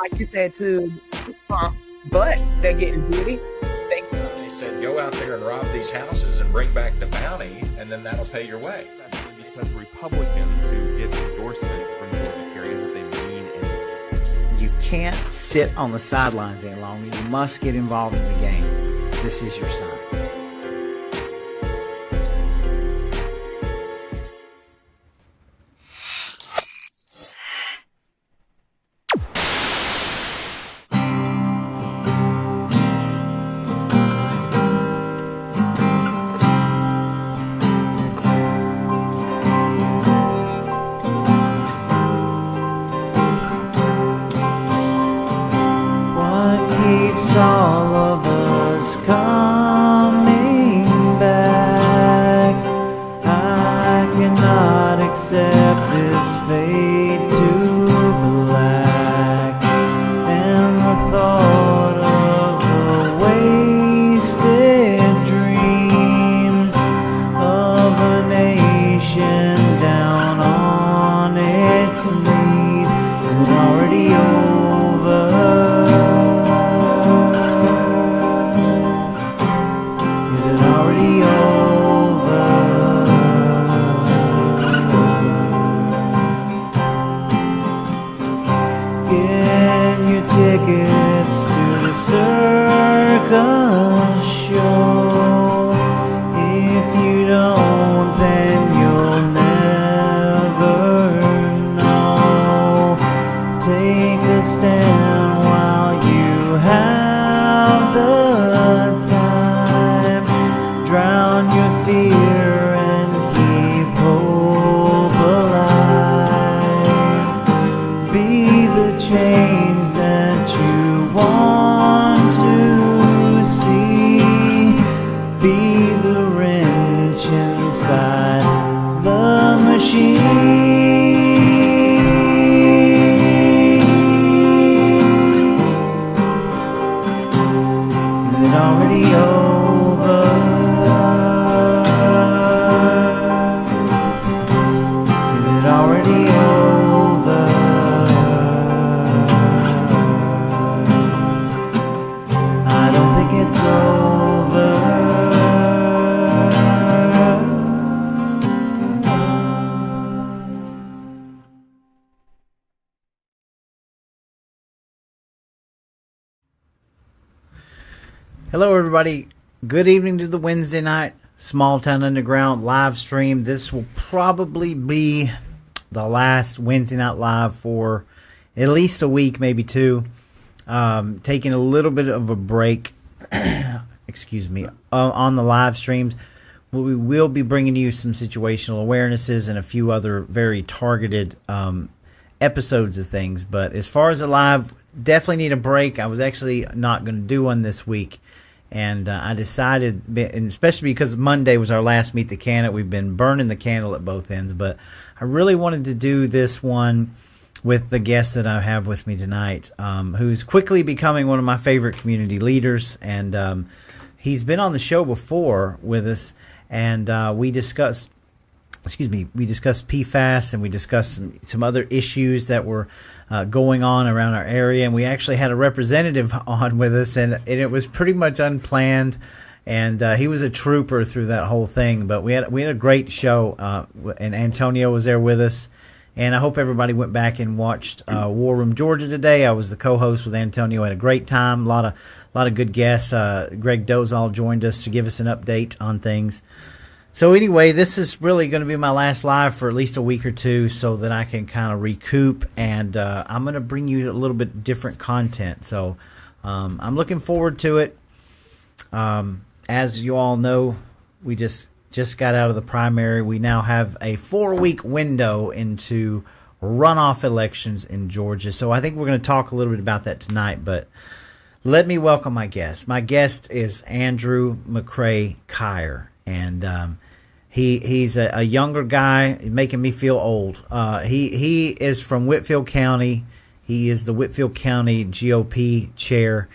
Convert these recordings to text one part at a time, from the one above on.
like you said, to Trump, but they're getting beauty. They said, go out there and rob these houses and bring back the bounty, and then that'll pay your way. Because Republicans who get endorsement from Georgia carry that they mean anything. You can't sit on the sidelines any longer. You must get involved in the game. This is your sign. All of us coming back. I cannot accept this fade to black, and the thought of the wasted dreams of a nation down on its knees. Is it already over? Tickets to the circus show. If you don't, then you'll never know. Take a stand while you have the time. Drown your fear and keep hope alive. Be the change that you want to see. Be the wrench inside the machine. Is it already over? Is it already over? It's over. Hello, everybody. Good evening to the Wednesday night Small Town Underground live stream. This will probably be the last Wednesday night live for at least a week, maybe two. Taking a little bit of a break. Excuse me, on the live streams. We will be bringing you some situational awarenesses and a few other very targeted episodes of things. But as far as the live, definitely need a break. I was actually not going to do one this week. And I decided, and especially because Monday was our last Meet the Candidate, we've been burning the candle at both ends. But I really wanted to do this one with the guest that I have with me tonight, who's quickly becoming one of my favorite community leaders. And he's been on the show before with us, and we discussed PFAS, and we discussed some other issues that were going on around our area. And we actually had a representative on with us, and it was pretty much unplanned. And he was a trooper through that whole thing. But we had a great show, and Antonio was there with us. And I hope everybody went back and watched War Room Georgia today. I was the co-host with Antonio. Had a great time. A lot of good guests. Greg Dozal joined us to give us an update on things. So anyway, this is really going to be my last live for at least a week or two, so that I can kind of recoup. And I'm going to bring you a little bit different content. So I'm looking forward to it. As you all know, we just got out of the primary. We now have a 4-week window into runoff elections in Georgia. So I think we're going to talk a little bit about that tonight. But let me welcome my guest. My guest is Andrew MaKray Kyer. And he's a younger guy, making me feel old. He is from Whitfield County. He is the Whitfield County GOP chair.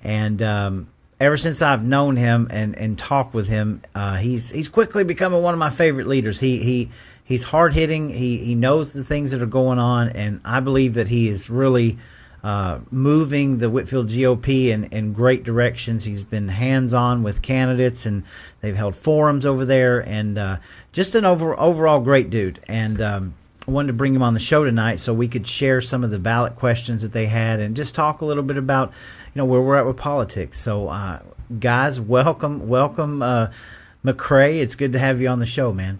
And ever since I've known him and talked with him, he's quickly becoming one of my favorite leaders. He's hard hitting. He knows the things that are going on, and I believe that he is really moving the Whitfield GOP in great directions. He's been hands-on with candidates, and they've held forums over there, and just an overall great dude. And I wanted to bring him on the show tonight so we could share some of the ballot questions that they had and just talk a little bit about, where we're at with politics. So, guys, welcome, McKray. It's good to have you on the show, man.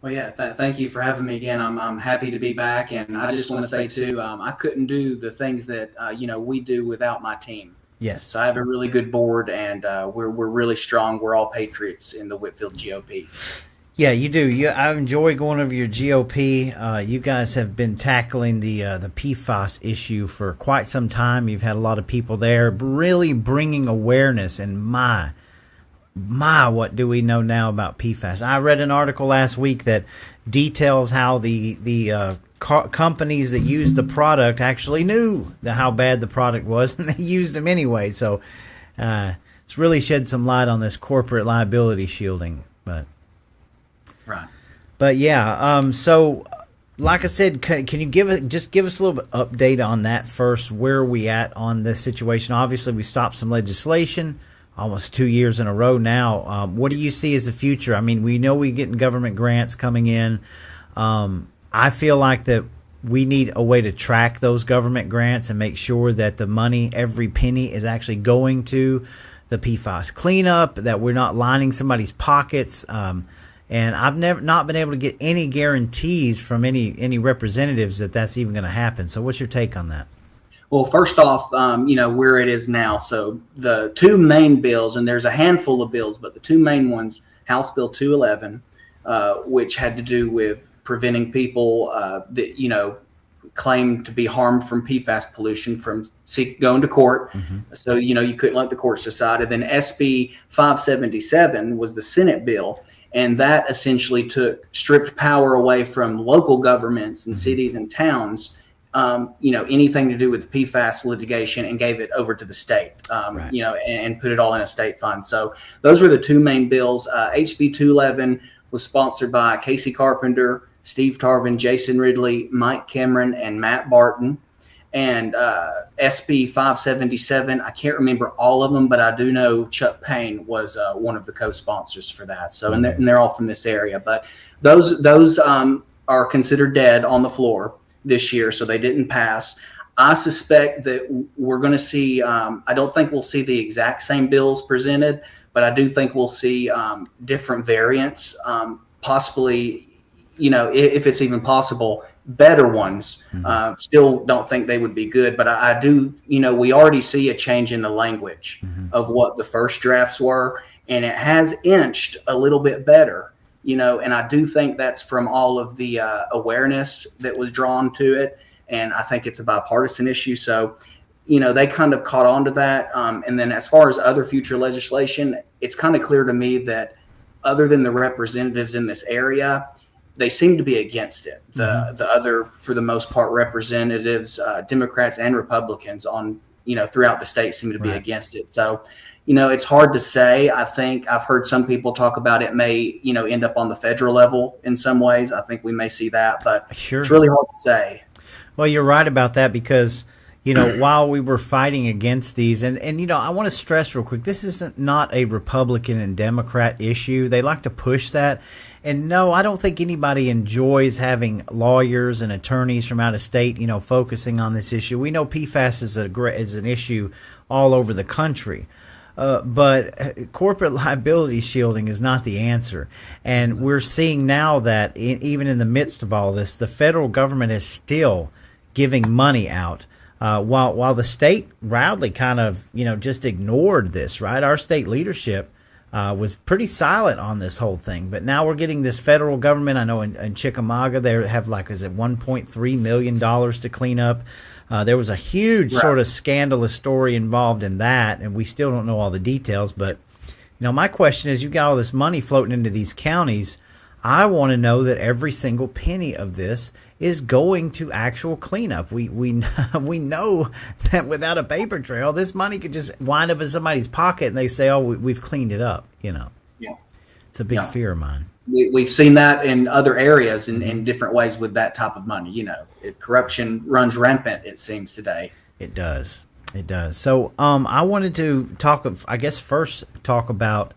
Well, yeah, thank you for having me again. I'm happy to be back, and I just want to say too, I couldn't do the things that we do without my team. Yes. So I have a really good board, and we're really strong. We're all patriots in the Whitfield GOP. Yeah, you do. I enjoy going over your GOP. You guys have been tackling the PFAS issue for quite some time. You've had a lot of people there, really bringing awareness. And my, what do we know now about PFAS? I read an article last week that details how the companies that used the product actually knew how bad the product was, and they used them anyway. So it's really shed some light on this corporate liability shielding. Right. But yeah, so like I said, can you give us a little bit update on that first? Where are we at on this situation? Obviously, we stopped some legislation almost 2 years in a row now. What do you see as the future? I mean, we know we're getting government grants coming in. I feel like that we need a way to track those government grants and make sure that the money, every penny, is actually going to the PFAS cleanup, that we're not lining somebody's pockets. And I've not been able to get any guarantees from any representatives that that's even going to happen. So what's your take on that? Well, first off, where it is now. So the two main bills, and there's a handful of bills, but the two main ones, House Bill 211, which had to do with preventing people that, claim to be harmed from PFAS pollution from going to court. Mm-hmm. So, you couldn't let the courts decide. And then SB 577 was the Senate bill. And that essentially stripped power away from local governments and cities and towns, anything to do with the PFAS litigation, and gave it over to the state, right. And put it all in a state fund. So those were the two main bills. HB 211 was sponsored by Casey Carpenter, Steve Tarvin, Jason Ridley, Mike Cameron, and Matt Barton. And SB 577, I can't remember all of them, but I do know Chuck Payne was one of the co-sponsors for that. So, and they're all from this area. But those are considered dead on the floor this year, so they didn't pass. I suspect that we're going to see, I don't think we'll see the exact same bills presented, but I do think we'll see different variants, possibly, if it's even possible, better ones. Mm-hmm. Still don't think they would be good, but I do, we already see a change in the language of what the first drafts were, and it has inched a little bit better, and I do think that's from all of the awareness that was drawn to it. And I think it's a bipartisan issue. So, they kind of caught on to that. And then as far as other future legislation, it's kind of clear to me that other than the representatives in this area, they seem to be against it. The other, for the most part, representatives, Democrats and Republicans on, throughout the state seem to be against it. So, it's hard to say. I think I've heard some people talk about it may, end up on the federal level in some ways. I think we may see that, but Sure. It's really hard to say. Well, you're right about that because, while we were fighting against these, and I want to stress real quick, this isn't not a Republican and Democrat issue. They like to push that. And no, I don't think anybody enjoys having lawyers and attorneys from out of state, focusing on this issue. We know PFAS is an issue all over the country. But corporate liability shielding is not the answer. And we're seeing now that even in the midst of all this, the federal government is still giving money out. While the state roundly kind of, just ignored this, right? Our state leadership was pretty silent on this whole thing. But now we're getting this federal government. I know in Chickamauga, they have $1.3 million to clean up. There was a huge sort of scandalous story involved in that, and we still don't know all the details. But, my question is, you got all this money floating into these counties. I want to know that every single penny of this is going to actual cleanup. We know that without a paper trail, this money could just wind up in somebody's pocket, and they say, "Oh, we've cleaned it up." Yeah, it's a big fear of mine. We've seen that in other areas in different ways with that type of money. Corruption runs rampant, it seems, today. It does. It does. So I wanted to talk, I guess, first talk about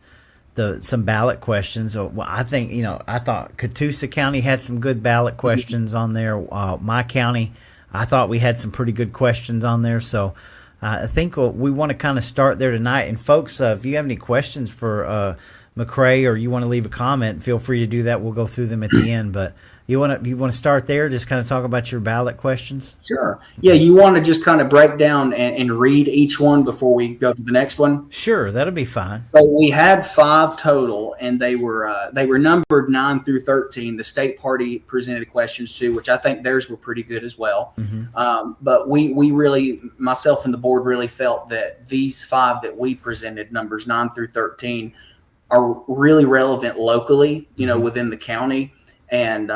some ballot questions. Well, I think, I thought Catoosa County had some good ballot questions on there. My county, I thought we had some pretty good questions on there. So I think we want to kind of start there tonight. And folks, if you have any questions for MaKray, or you want to leave a comment, feel free to do that. We'll go through them at the end. But you want to start there, just kind of talk about your ballot questions? Sure. Yeah, you want to just kind of break down and read each one before we go to the next one? Sure, that'll be fine. So we had 5 total, and they were numbered 9 through 13. The state party presented questions too, which I think theirs were pretty good as well. But we really, myself and the board, really felt that these 5 that we presented, numbers 9 through 13, are really relevant locally, within the county. And,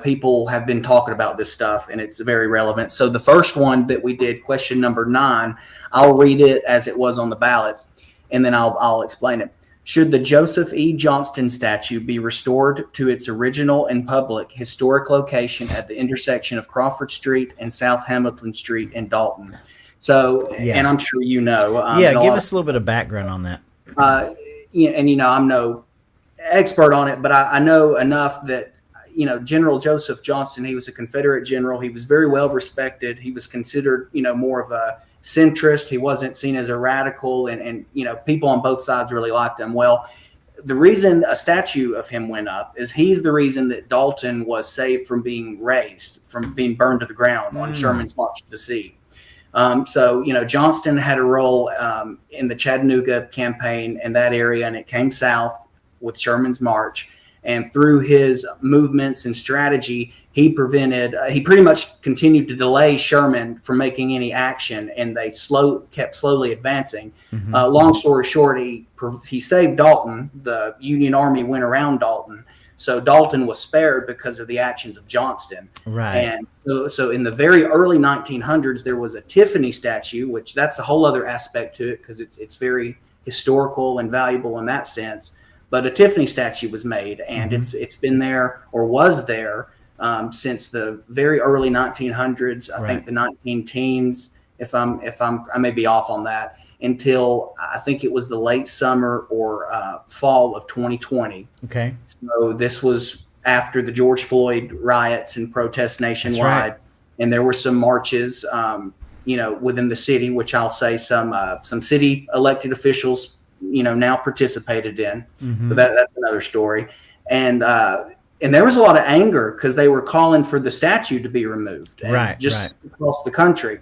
people have been talking about this stuff, and it's very relevant. So the first one that we did, question number 9, I'll read it as it was on the ballot, and then I'll explain it. Should the Joseph E. Johnston statue be restored to its original and public historic location at the intersection of Crawford Street and South Hamilton Street in Dalton? So, and I'm sure give us a little bit of background on that. I'm no expert on it, but I know enough that, General Joseph Johnston, he was a Confederate general. He was very well respected. He was considered, more of a centrist. He wasn't seen as a radical, and people on both sides really liked him. Well, the reason a statue of him went up is he's the reason that Dalton was saved from being razed, from being burned to the ground on Sherman's March to the Sea. So, Johnston had a role in the Chattanooga campaign in that area, and it came south with Sherman's march. And through his movements and strategy, he pretty much continued to delay Sherman from making any action, and they kept slowly advancing. Long story short, he saved Dalton. The Union Army went around Dalton. So Dalton was spared because of the actions of Johnston. Right. And so in the very early 1900s, there was a Tiffany statue, which that's a whole other aspect to it, because it's very historical and valuable in that sense. But a Tiffany statue was made, and it's been there, or was there, since the very early 1900s. I think the 19-teens, if I may be off on that, until I think it was the late summer or fall of 2020. Okay. So this was after the George Floyd riots and protests nationwide. Right. And there were some marches, within the city, which I'll say some city elected officials, now participated in. But that's another story. And there was a lot of anger because they were calling for the statue to be removed. Across the country.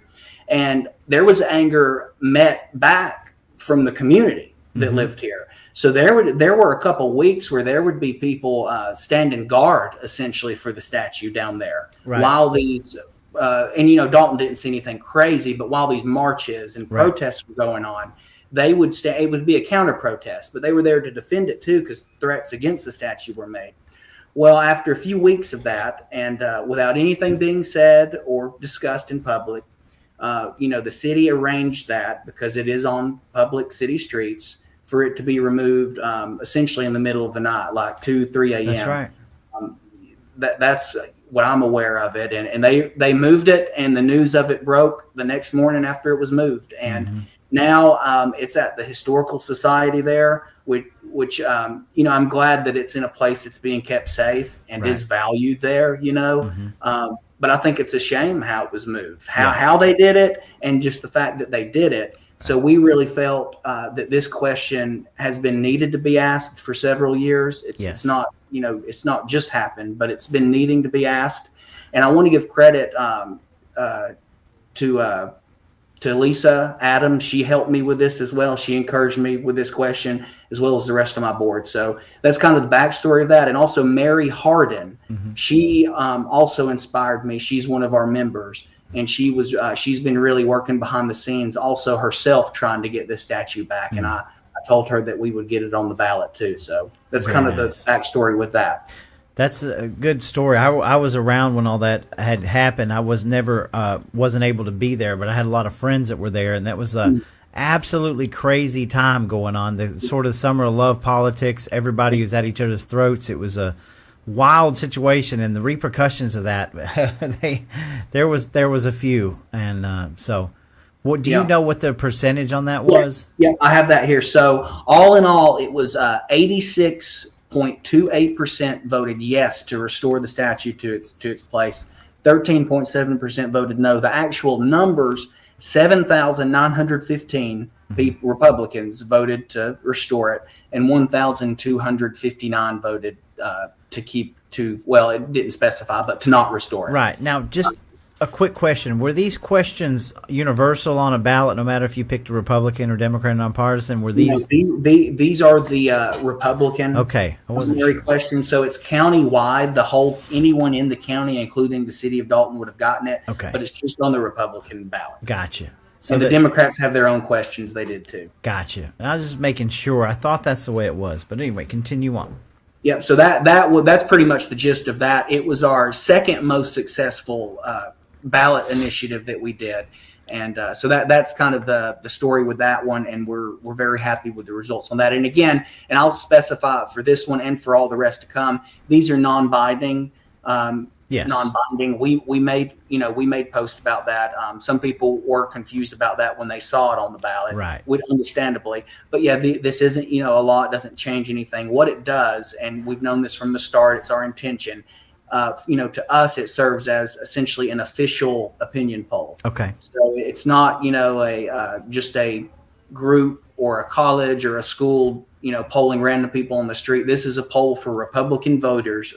And there was anger met back from the community that lived here. So there were a couple weeks where there would be people standing guard essentially for the statue down there, while these Dalton didn't see anything crazy, but while these marches and protests were going on, they would stay. It would be a counter protest, but they were there to defend it too, because threats against the statue were made. Well, after a few weeks of that, and without anything being said or discussed in public, the city arranged that, because it is on public city streets, for it to be removed essentially in the middle of the night, like 2-3 a.m. That's right. That's what I'm aware of it. And they moved it, and the news of it broke the next morning after it was moved. And now it's at the Historical Society there, which I'm glad that it's in a place that's being kept safe and is valued there, But I think it's a shame how it was moved, how they did it, and just the fact that they did it. So we really felt that this question has been needed to be asked for several years. It's not, it's not just happened, but it's been needing to be asked. And I want to give credit to Lisa Adams. She helped me with this as well. She encouraged me with this question, as well as the rest of my board. So that's kind of the backstory of that. And also Mary Harden, she also inspired me. She's one of our members, and she's been really working behind the scenes also herself, trying to get this statue back. And I told her that we would get it on the ballot too. So that's kind of the backstory with that. That's a good story. I was around when all that had happened. I wasn't able to be there, but I had a lot of friends that were there, and that was a absolutely crazy time going on. The sort of summer of love politics. Everybody was at each other's throats. It was a wild situation, and the repercussions of that, there was a few, and so. What do you know what the percentage on that was? Yeah, I have that here. So all in all, it was 86.28% voted yes to restore the statue to its place. 13.7% voted no. The actual numbers: 7,915 Republicans voted to restore it, and 1,259 voted to keep to. Well, it didn't specify, but to not restore it. Right. Now, just a quick question. Were these questions universal on a ballot, no matter if you picked a Republican or Democrat or nonpartisan? Were these? No, these are the Republican Okay. I wasn't sure. questions. So it's county-wide. Anyone in the county, including the city of Dalton, would have gotten it. Okay. But it's just on the Republican ballot. Gotcha. So And the Democrats have their own questions. They did too. Gotcha. I was just making sure. I thought that's the way it was. But anyway, continue on. Yep. So that's pretty much the gist of that. It was our second most successful ballot initiative that we did, and so that's kind of the story with that one. And we're very happy with the results on that. And again, and I'll specify for this one and for all the rest to come, these are non-binding. Yes. Non-binding. We made posts about that. Some people were confused about that when they saw it on the ballot, Right? Understandably, but yeah, this isn't a law. It doesn't change anything. What it does, and we've known this from the start, it's our intention. To us, it serves as essentially an official opinion poll. Okay. So it's not just a group or a college or a school polling random people on the street. This is a poll for Republican voters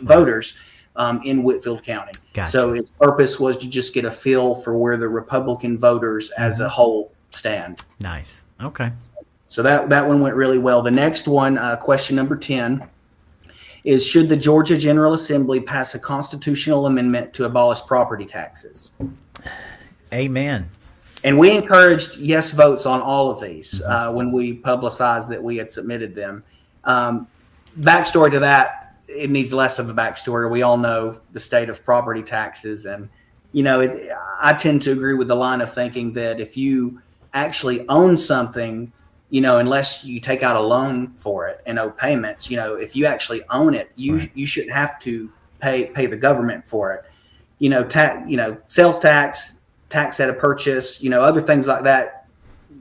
in Whitfield County. Gotcha. So its purpose was to just get a feel for where the Republican voters as a whole stand. Nice. Okay. So that one went really well. The next one, question number 10, is should the Georgia General Assembly pass a constitutional amendment to abolish property taxes? Amen. And we encouraged yes votes on all of these when we publicized that we had submitted them. Backstory to that, it needs less of a backstory. We all know the state of property taxes. And, I tend to agree with the line of thinking that if you actually own something, unless you take out a loan for it and owe payments, if you actually own it, you shouldn't have to pay the government for it. Sales tax at a purchase, other things like that.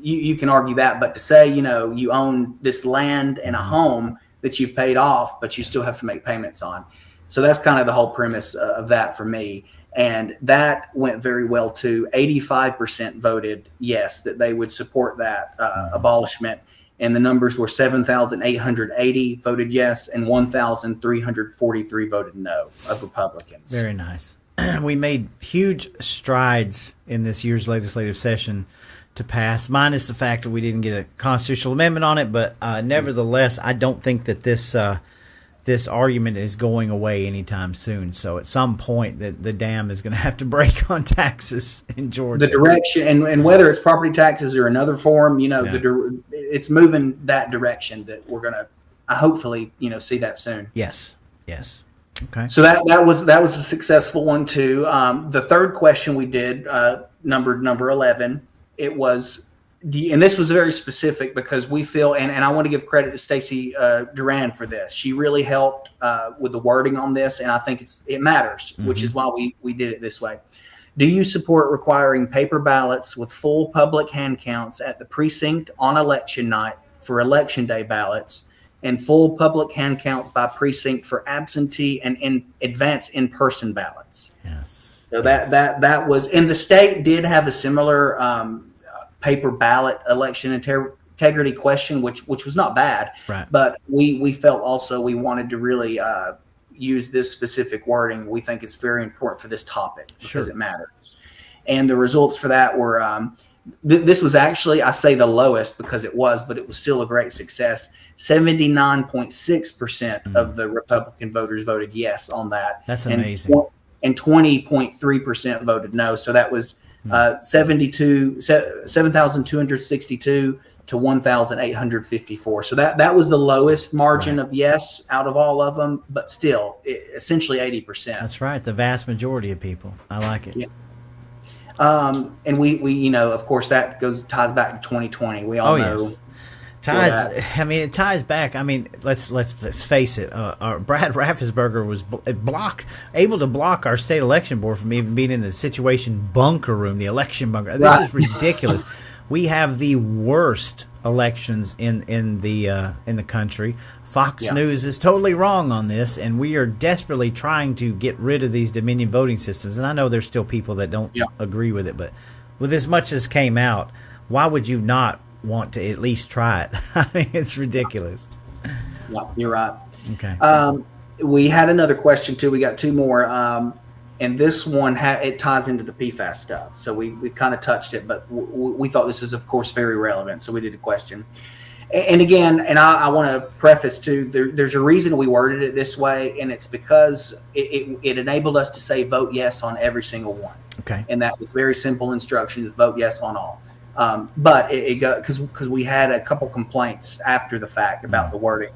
You can argue that, but to say, you own this land and a home that you've paid off, but you still have to make payments on. So that's kind of the whole premise of that for me. And that went very well too. 85% voted yes, that they would support that abolishment. And the numbers were 7,880 voted yes and 1,343 voted no of Republicans. Very nice. We made huge strides in this year's legislative session to pass, minus the fact that we didn't get a constitutional amendment on it. But nevertheless, I don't think that this argument is going away anytime soon. So at some point, the dam is going to have to break on taxes in Georgia. The direction, and whether it's property taxes or another form, it's moving that direction that we're going to hopefully, see that soon. Yes. Okay. So that was a successful one too. The third question we did, number 11, it was, and this was very specific because we feel, and I want to give credit to Stacey Duran for this. She really helped with the wording on this, and I think it matters, which is why we did it this way. Do you support requiring paper ballots with full public hand counts at the precinct on election night for election day ballots, and full public hand counts by precinct for absentee and in advance in-person ballots? Yes. So that was, and the state did have a similar paper ballot election integrity question, which was not bad. Right. But we felt also we wanted to really use this specific wording. We think it's very important for this topic because it matters. And the results for that were this was actually, I say the lowest because it was, but it was still a great success. 79.6% of the Republican voters voted yes on that. That's amazing. And 20.3% voted no. So that was 7,262 to 1,854. So that was the lowest margin of yes out of all of them, but still essentially 80%. That's right. The vast majority of people. I like it. Yeah. And we of course that ties back to 2020. We all know. Yes. It ties back. I mean, let's face it. Brad Raffensperger was able to block our state election board from even being in the situation bunker room, the election bunker. This is ridiculous. We have the worst elections in the country. Fox News is totally wrong on this, and we are desperately trying to get rid of these Dominion voting systems. And I know there's still people that don't agree with it, but with as much as came out, why would you not want to at least try it? I mean, it's ridiculous. Yeah, you're right. Okay. We had another question too. We got two more, and this one it ties into the PFAS stuff. So we've kind of touched it, but we thought this is of course very relevant. So we did a question. And again, and I want to preface too, there's a reason we worded it this way, and it's because it enabled us to say vote yes on every single one. Okay. And that was very simple instructions: vote yes on all. But it got because we had a couple complaints after the fact about the wording.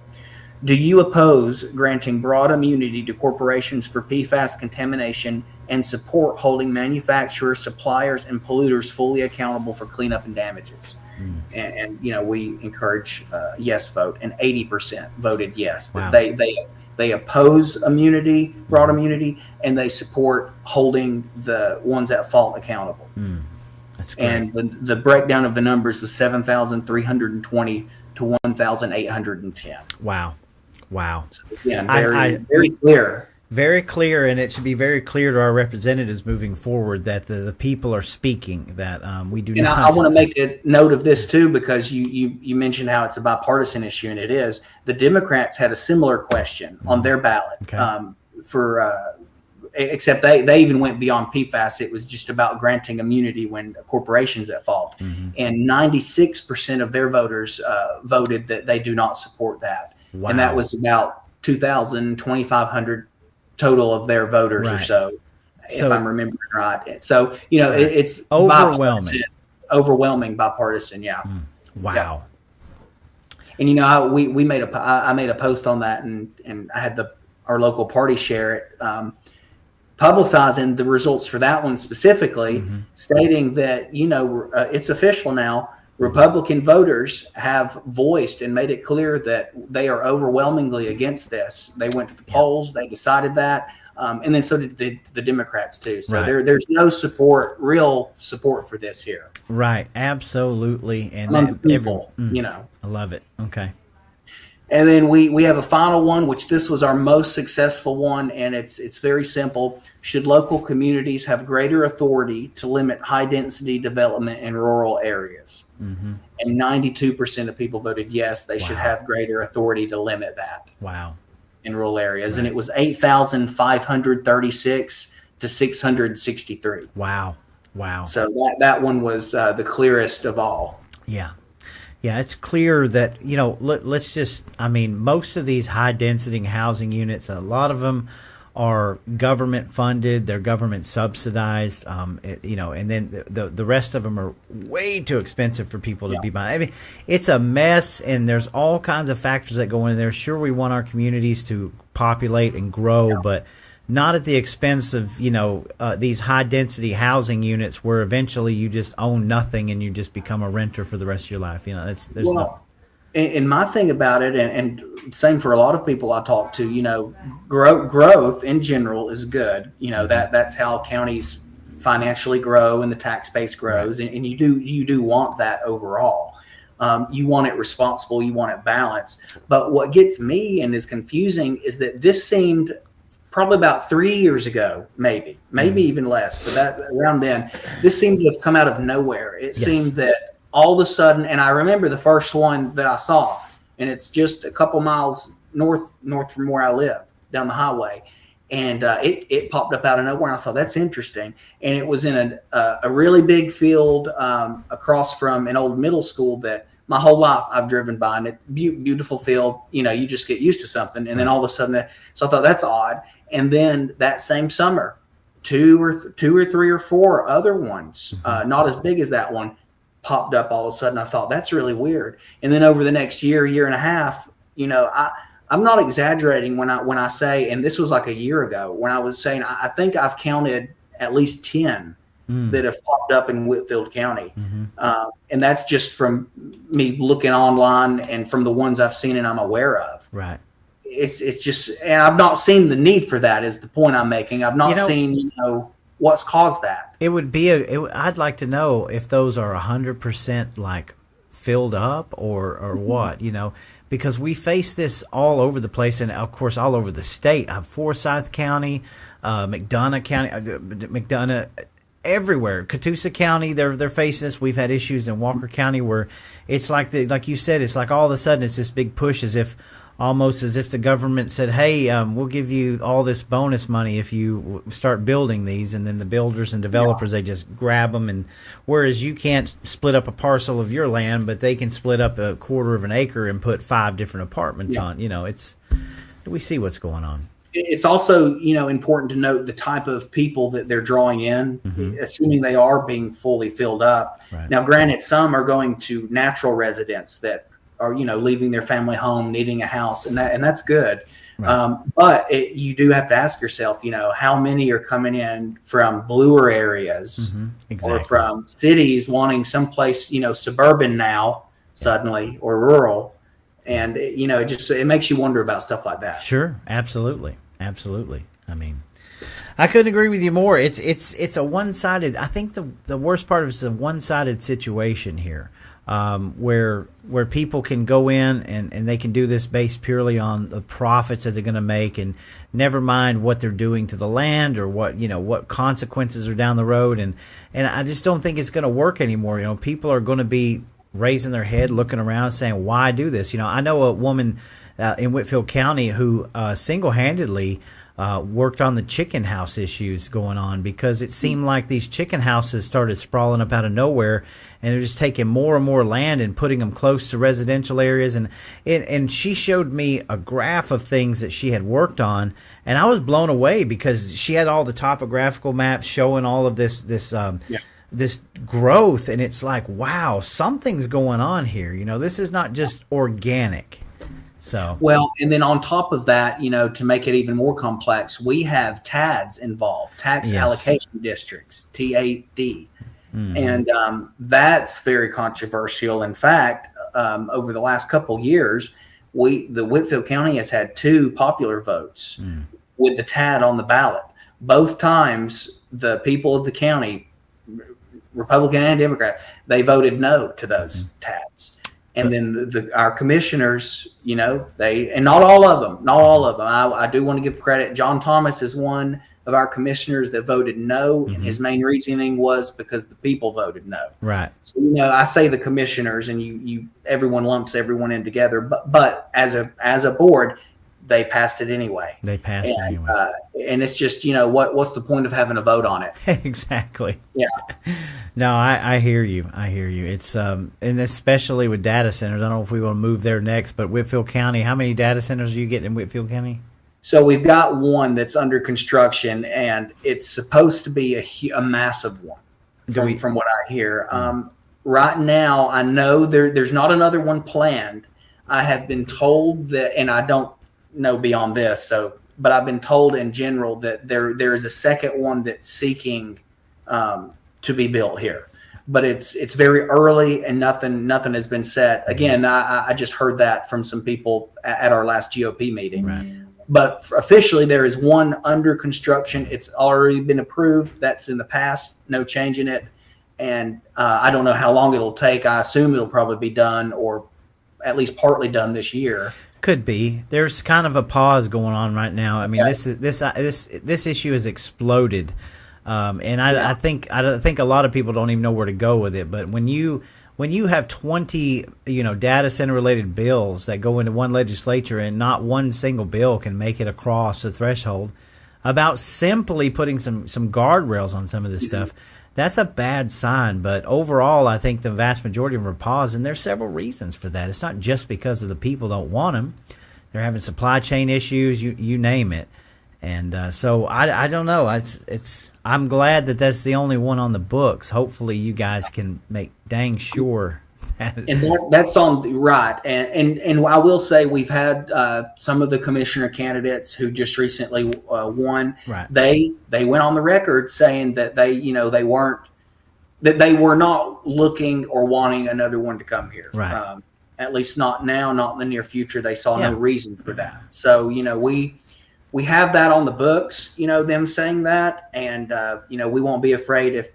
Do you oppose granting broad immunity to corporations for PFAS contamination and support holding manufacturers, suppliers, and polluters fully accountable for cleanup and damages? And we encourage yes vote, and 80% voted yes. Wow. They oppose immunity, broad immunity, and they support holding the ones at fault accountable. That's great. And the breakdown of the numbers was 7,320 to 1,810. Wow. So again, very clear. Very clear, and it should be very clear to our representatives moving forward that the people are speaking, that we do not. I want to make a note of this too, because you mentioned how it's a bipartisan issue, and it is. The Democrats had a similar question on their ballot, except they even went beyond PFAS. It was just about granting immunity when corporations at fault, and 96% of their voters voted that they do not support that, and that was about 2,500 total of their voters or so, if I'm remembering right. So it's overwhelming bipartisan. Wow. And we made I made a post on that, and I had our local party share it, publicizing the results for that one specifically, stating that it's official now. Republican voters have voiced and made it clear that they are overwhelmingly against this. They went to the polls, they decided that, and then so did the Democrats too. So there's no real support for this here. Right, absolutely. And I love it. Okay. And then we have a final one, which this was our most successful one, and it's very simple. Should local communities have greater authority to limit high-density development in rural areas? And 92% of people voted yes, they should have greater authority to limit that. In rural areas. And it was 8,536 to 663. Wow. So that one was the clearest of all. Yeah, it's clear that, most of these high density housing units, a lot of them are government funded, they're government subsidized, and then the rest of them are way too expensive for people to be buying. I mean, it's a mess, and there's all kinds of factors that go in there. Sure, we want our communities to populate and grow, but not at the expense of, these high density housing units where eventually you just own nothing and you just become a renter for the rest of your life. And my thing about it, and same for a lot of people I talk to, growth in general is good. That's how counties financially grow and the tax base grows. And you do want that overall. You want it responsible, you want it balanced. But what gets me and is confusing is that this seemed probably about 3 years ago, maybe even less, but that around then, this seemed to have come out of nowhere. It seemed that all of a sudden, and I remember the first one that I saw, and it's just a couple miles north from where I live, down the highway, and it popped up out of nowhere, and I thought, that's interesting. And it was in a really big field across from an old middle school that my whole life I've driven by, and it beautiful field. You just get used to something, and then all of a sudden, so I thought that's odd. And then that same summer, two or three or four other ones, not as big as that one, popped up all of a sudden. I thought that's really weird. And then over the next year and a half, I'm not exaggerating when I say, and this was like a year ago when I was saying, I think I've counted at least 10 that have popped up in Whitfield County. And that's just from me looking online and from the ones I've seen and I'm aware of. Right. It's just, and I've not seen the need for that is the point I'm making. I've not seen, what's caused that. It would be I'd like to know if those are 100% like filled up or what, because we face this all over the place and of course all over the state. Forsyth County, McDonough County, McDonough, everywhere. Catoosa County, they're facing this. We've had issues in Walker County where it's like like you said, it's like all of a sudden it's this big push almost as if the government said, hey, we'll give you all this bonus money if you start building these, and then the builders and developers, they just grab them, and whereas you can't split up a parcel of your land, but they can split up a quarter of an acre and put 5 different apartments on. We see what's going on. It's also, important to note the type of people that they're drawing in, assuming they are being fully filled up. Right. Now, granted, some are going to natural residents that are, leaving their family home, needing a house, and that's good. Right. But you do have to ask yourself, how many are coming in from bluer areas Exactly. or from cities wanting someplace, suburban now suddenly or rural. And, it makes you wonder about stuff like that. Sure. Absolutely. I mean, I couldn't agree with you more. It's a one-sided. I think the worst part of it is a one-sided situation here, where people can go in and they can do this based purely on the profits that they're going to make, and never mind what they're doing to the land or what consequences are down the road. And I just don't think it's going to work anymore. People are going to be raising their head, looking around, saying, "Why do this?" I know a woman in Whitfield County who single-handedly worked on the chicken house issues going on, because it seemed like these chicken houses started sprawling up out of nowhere, and they're just taking more and more land and putting them close to residential areas. And she showed me a graph of things that she had worked on, and I was blown away because she had all the topographical maps showing all of this growth, and it's like, wow, something's going on here. This is not just organic. So well, and then on top of that, to make it even more complex, we have TADs involved, tax allocation districts, TAD, and that's very controversial. In fact, over the last couple years, the Whitfield County has had 2 popular votes with the TAD on the ballot. Both times, the people of the county, Republican and Democrat, they voted no to those TADs. And then our commissioners, and not all of them. I do want to give credit. John Thomas is one of our commissioners that voted no, and his main reasoning was because the people voted no. Right. So I say the commissioners, and everyone lumps everyone in together. But as a board, they passed it anyway. And it's just, what's the point of having a vote on it? Exactly. Yeah. No, I hear you. It's and especially with data centers. I don't know if we want to move there next, but Whitfield County, how many data centers are you getting in Whitfield County? So we've got one that's under construction, and it's supposed to be a massive one from what I hear. Right now, I know there's not another one planned. I have been told that, and I don't know beyond this, but I've been told in general that there is a second one that's seeking to be built here, but it's very early and nothing has been set. Again, I just heard that from some people at our last GOP meeting. Right. But officially, there is one under construction. It's already been approved. That's in the past. No change in it. And I don't know how long it'll take. I assume it'll probably be done, or at least partly done this year. Could be. There's kind of a pause going on right now. I mean, this issue has exploded, and I think a lot of people don't even know where to go with it. But when you have 20 data center related bills that go into one legislature, and not one single bill can make it across the threshold about simply putting some guardrails on some of this stuff, that's a bad sign. But overall, I think the vast majority of them are paused, and there's several reasons for that. It's not just because of the people don't want them. They're having supply chain issues, you name it. And so I don't know. I'm glad that that's the only one on the books. Hopefully you guys can make dang sure. And that's on the right. And I will say we've had some of the commissioner candidates who just recently won. Right. They went on the record saying that they weren't that they were not looking or wanting another one to come here. Right. At least not now, not in the near future. They saw Yeah. no reason for that. So, we have that on the books, them saying that, and, we won't be afraid if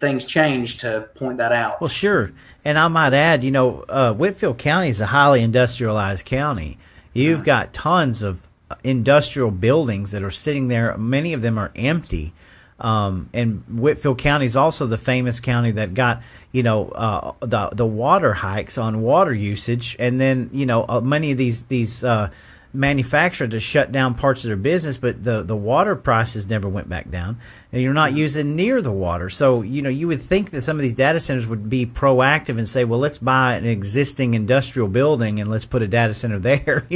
things change to point that out. Well, sure. And I might add, Whitfield County is a highly industrialized county. You've got tons of industrial buildings that are sitting there. Many of them are empty. And Whitfield County is also the famous county that got, the water hikes on water usage. And then, many of these manufacturers to shut down parts of their business, but the water prices never went back down, and you're not using near the water. So, you would think that some of these data centers would be proactive and say, well, let's buy an existing industrial building and let's put a data center there,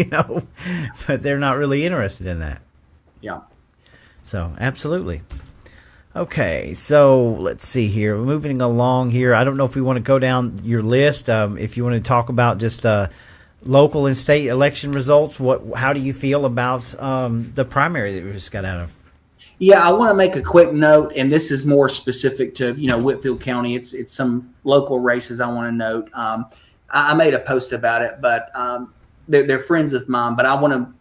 but they're not really interested in that. Yeah. So, absolutely. Okay, so let's see here. We're moving along here. I don't know if we want to go down your list. If you want to talk about just local and state election results, how do you feel about the primary that we just got out of? Yeah, I want to make a quick note, and this is more specific to Whitfield County. It's some local races I want to note. I made a post about it, but they're friends of mine. But I want to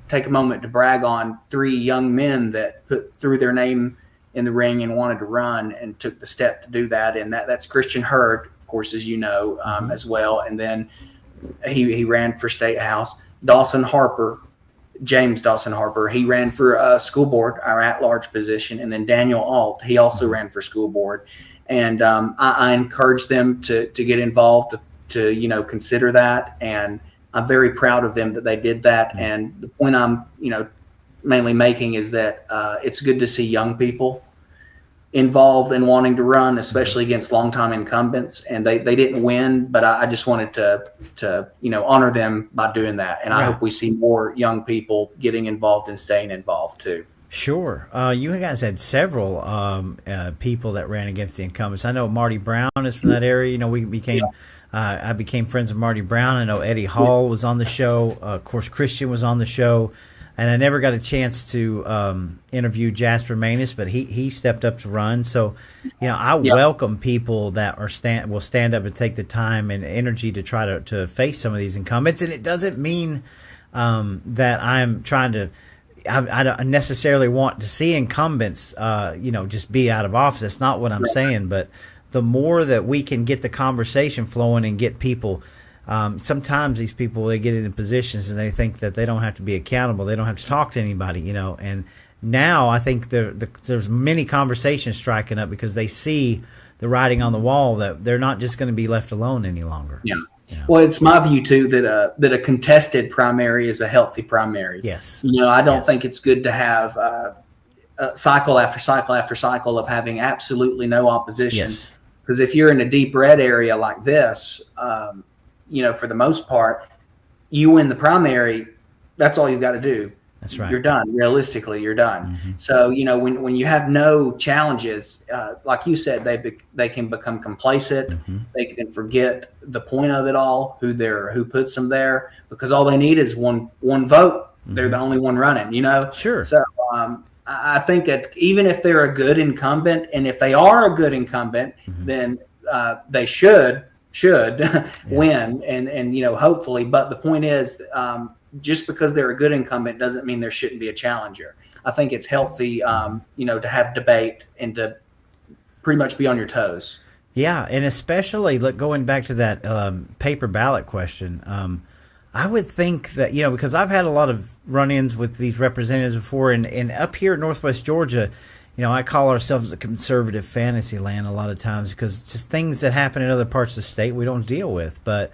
take a moment to brag on 3 young men that threw their name in the ring and wanted to run and took the step to do that. And that's Christian Hurd, of course, as you know, as well. And then he ran for State House. James Dawson Harper, he ran for school board, our at-large position. And then Daniel Alt, he also ran for school board. And I encourage them to get involved, to consider that. And I'm very proud of them that they did that. And the point I'm, mainly making is that it's good to see young people involved in wanting to run, especially against longtime incumbents. And they didn't win, but I just wanted to honor them by doing that. And I hope we see more young people getting involved and staying involved too. Sure. You guys had several people that ran against the incumbents. I know Marty Brown is from that area. I became friends with Marty Brown. I know Eddie Hall was on the show. Of course, Christian was on the show. And I never got a chance to interview Jasper Manus, but he stepped up to run. So, I welcome people that will stand up and take the time and energy to try to face some of these incumbents. And it doesn't mean that I'm trying to I don't necessarily want to see incumbents, just be out of office. That's not what I'm saying. But the more that we can get the conversation flowing and get people. Sometimes these people, they get into positions and they think that they don't have to be accountable. They don't have to talk to anybody, And now I think there's many conversations striking up because they see the writing on the wall that they're not just going to be left alone any longer. Yeah. Well, it's my view too that a contested primary is a healthy primary. Yes. I don't think it's good to have cycle after cycle after cycle of having absolutely no opposition. Yes. Because if you're in a deep red area like this, for the most part, you win the primary, that's all you've got to do. That's right. You're done. Realistically, you're done. Mm-hmm. So, when you have no challenges, like you said, they can become complacent. Mm-hmm. They can forget the point of it all, who puts them there, because all they need is one vote. Mm-hmm. They're the only one running, Sure. So I think that even if they're a good incumbent, and if they are a good incumbent, mm-hmm. then they should win and hopefully. But the point is, just because they're a good incumbent doesn't mean there shouldn't be a challenger. I think it's healthy, to have debate and to pretty much be on your toes. Yeah, and especially going back to that paper ballot question, I would think that, because I've had a lot of run-ins with these representatives before, and up here in Northwest Georgia, I call ourselves a conservative fantasy land a lot of times because just things that happen in other parts of the state we don't deal with. But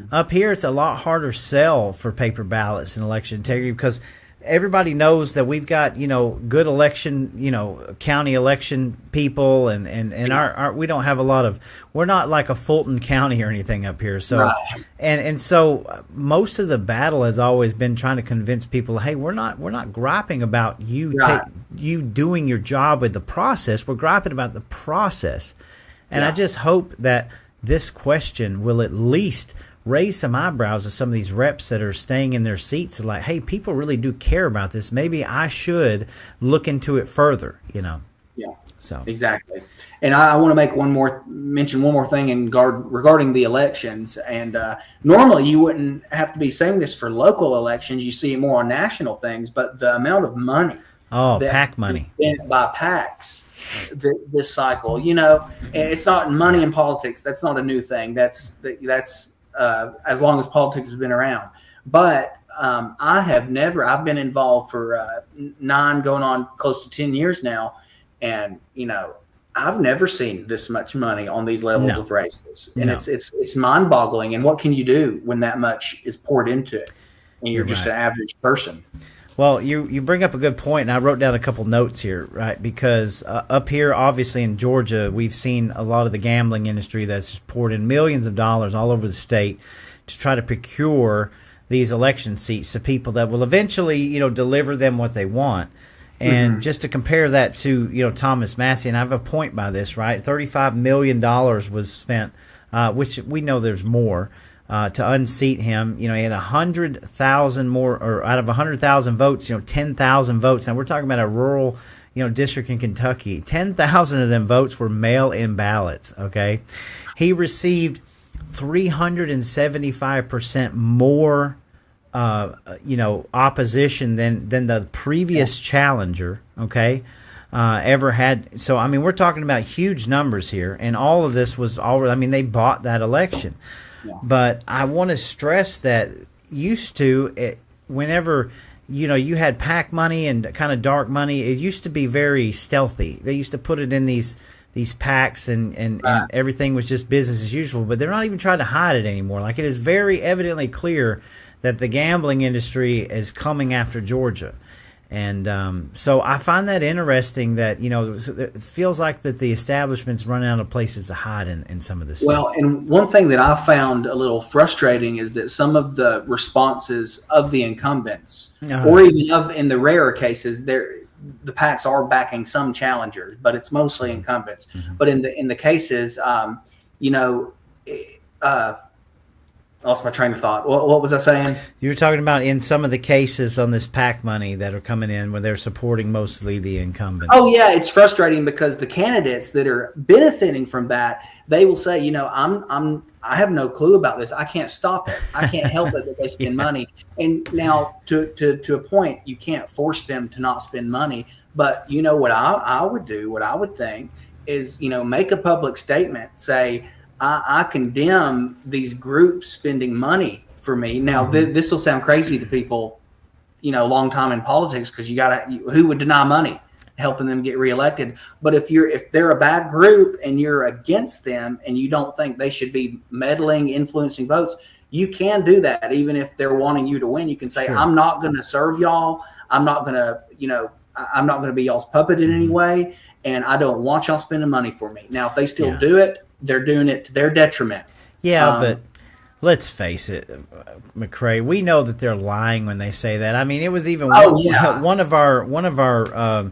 up here, it's a lot harder sell for paper ballots and election integrity because everybody knows that we've got, good election, county election people and our we don't have a lot of, we're not like a Fulton County or anything up here. So, right. and so most of the battle has always been trying to convince people, hey, we're not griping about you, right. You doing your job with the process. We're griping about the process. And I just hope that this question will at least raise some eyebrows of some of these reps that are staying in their seats. Like, hey, people really do care about this. Maybe I should look into it further, Yeah. So Exactly. And I want to mention one more thing regarding the elections. And normally you wouldn't have to be saying this for local elections. You see it more on national things, but the amount of money PAC money spent by PACs this cycle, and it's not money in politics. That's not a new thing. That's as long as politics has been around. But I've been involved for 9 going on close to 10 years now. And, I've never seen this much money on these levels of races. And it's mind boggling. And what can you do when that much is poured into it and you're just an average person? Well, you bring up a good point, and I wrote down a couple notes here, right? Because up here, obviously in Georgia, we've seen a lot of the gambling industry that's poured in millions of dollars all over the state to try to procure these election seats to people that will eventually, deliver them what they want. And just to compare that to, Thomas Massie, and I have a point by this, right? $35 million was spent, which we know there's more, to unseat him. He had 100,000 more, or out of 100,000 votes, 10,000 votes. Now we're talking about a rural, district in Kentucky. 10,000 of them votes were mail-in ballots. Okay, he received 375% more opposition than the previous challenger, ever had. So, we're talking about huge numbers here, and all of this was already, they bought that election. Yeah. But I want to stress that whenever, you had PAC money and kind of dark money, it used to be very stealthy. They used to put it in these PACs and everything was just business as usual, but they're not even trying to hide it anymore. Like, it is very evidently clear that the gambling industry is coming after Georgia. And so I find that interesting that, it feels like that the establishment's running out of places to hide in some of this stuff. Well, and one thing that I found a little frustrating is that some of the responses of the incumbents, or even in the rarer cases, the PACs are backing some challengers, but it's mostly incumbents. Mm-hmm. But in the cases, lost my train of thought. What was I saying? You were talking about in some of the cases on this PAC money that are coming in where they're supporting mostly the incumbents. Oh yeah, it's frustrating because the candidates that are benefiting from that, they will say, I have no clue about this. I can't stop it. I can't help it that they spend money. And now to a point, you can't force them to not spend money. But what I would do, what I would think is, make a public statement, say, I condemn these groups spending money for me. Now, this will sound crazy to people, long time in politics, because who would deny money, helping them get reelected? But if they're a bad group and you're against them and you don't think they should be meddling, influencing votes, you can do that. Even if they're wanting you to win, you can say, sure, I'm not going to serve y'all. I'm not going to, I'm not going to be y'all's puppet in any way. And I don't want y'all spending money for me. Now, if they still do it, they're doing it to their detriment. Yeah, but let's face it, McCray. We know that they're lying when they say that. It was even one of our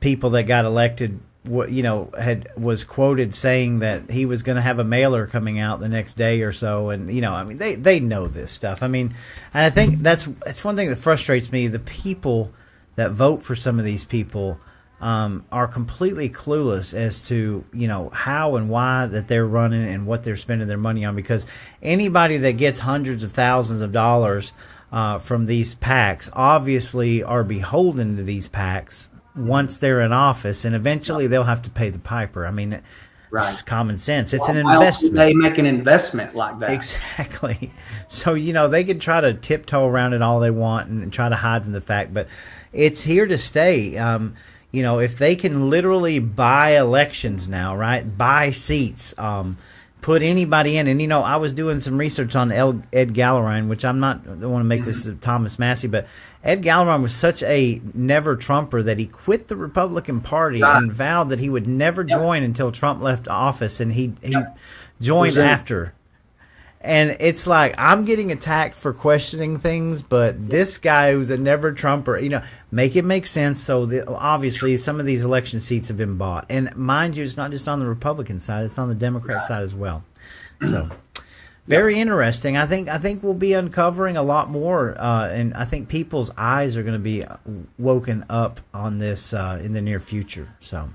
people that got elected. Was quoted saying that he was going to have a mailer coming out the next day or so, and they know this stuff. And I think that's one thing that frustrates me. The people that vote for some of these people are completely clueless as to how and why that they're running and what they're spending their money on, because anybody that gets hundreds of thousands of dollars from these PACs obviously are beholden to these PACs once they're in office, and eventually they'll have to pay the piper. It's common sense. It's an investment. They make an investment like that. Exactly. So, they can try to tiptoe around it all they want and try to hide from the fact, but it's here to stay. If they can literally buy elections now, right? Buy seats, put anybody in. And, I was doing some research on Ed Gallagher, which I don't want to make this Thomas Massie, but Ed Gallagher was such a never Trumper that he quit the Republican Party and vowed that he would never join until Trump left office. And he joined after. And it's like, I'm getting attacked for questioning things, but this guy who's a never Trumper, make it make sense. So obviously some of these election seats have been bought. And mind you, it's not just on the Republican side, it's on the Democrat side as well. So very interesting. I think we'll be uncovering a lot more, and I think people's eyes are going to be woken up on this in the near future. So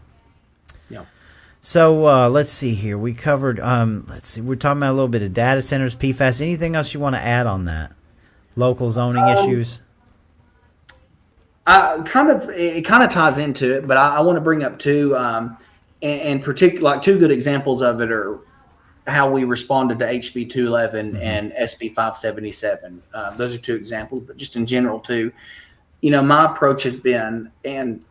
So let's see here. We covered. We're talking about a little bit of data centers, PFAS. Anything else you want to add on that? Local zoning issues. It kind of ties into it, but I want to bring up two, in particular, like two good examples of it are how we responded to HB 211 and SB 577. Those are two examples, but just in general too, my approach has been, and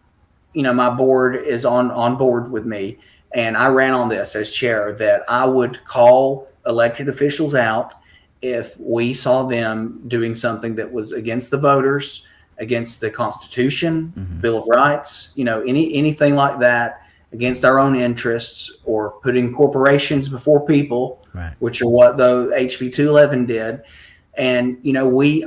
my board is on board with me, and I ran on this as chair, that I would call elected officials out if we saw them doing something that was against the voters, against the Constitution, Bill of Rights, anything like that, against our own interests, or putting corporations before people, right, which are what the HB 211 did. And,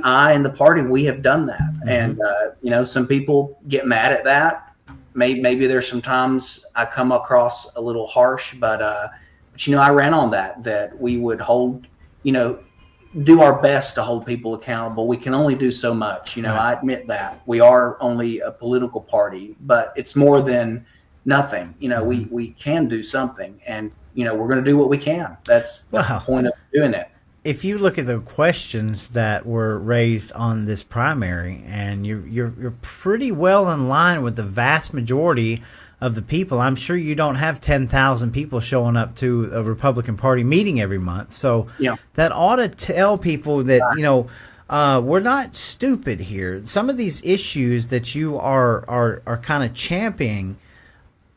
I and the party, we have done that. And, some people get mad at that. Maybe there's some times I come across a little harsh, but I ran on that we would hold, do our best to hold people accountable. We can only do so much. Right. I admit that we are only a political party, but it's more than nothing. We can do something, and, we're going to do what we can. That's the point of doing it. If you look at the questions that were raised on this primary, and you're pretty well in line with the vast majority of the people. I'm sure you don't have 10,000 people showing up to a Republican Party meeting every month. So that ought to tell people that, we're not stupid here. Some of these issues that you are kind of championing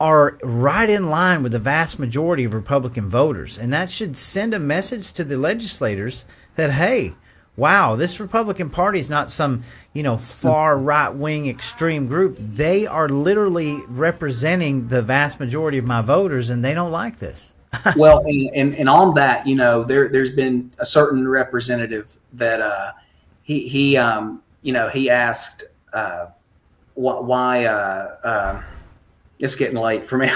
are right in line with the vast majority of Republican voters. And that should send a message to the legislators that, hey, wow, this Republican Party is not some, far right-wing extreme group. They are literally representing the vast majority of my voters, and they don't like this. Well, and on that, there's been a certain representative that he asked why it's getting late for me.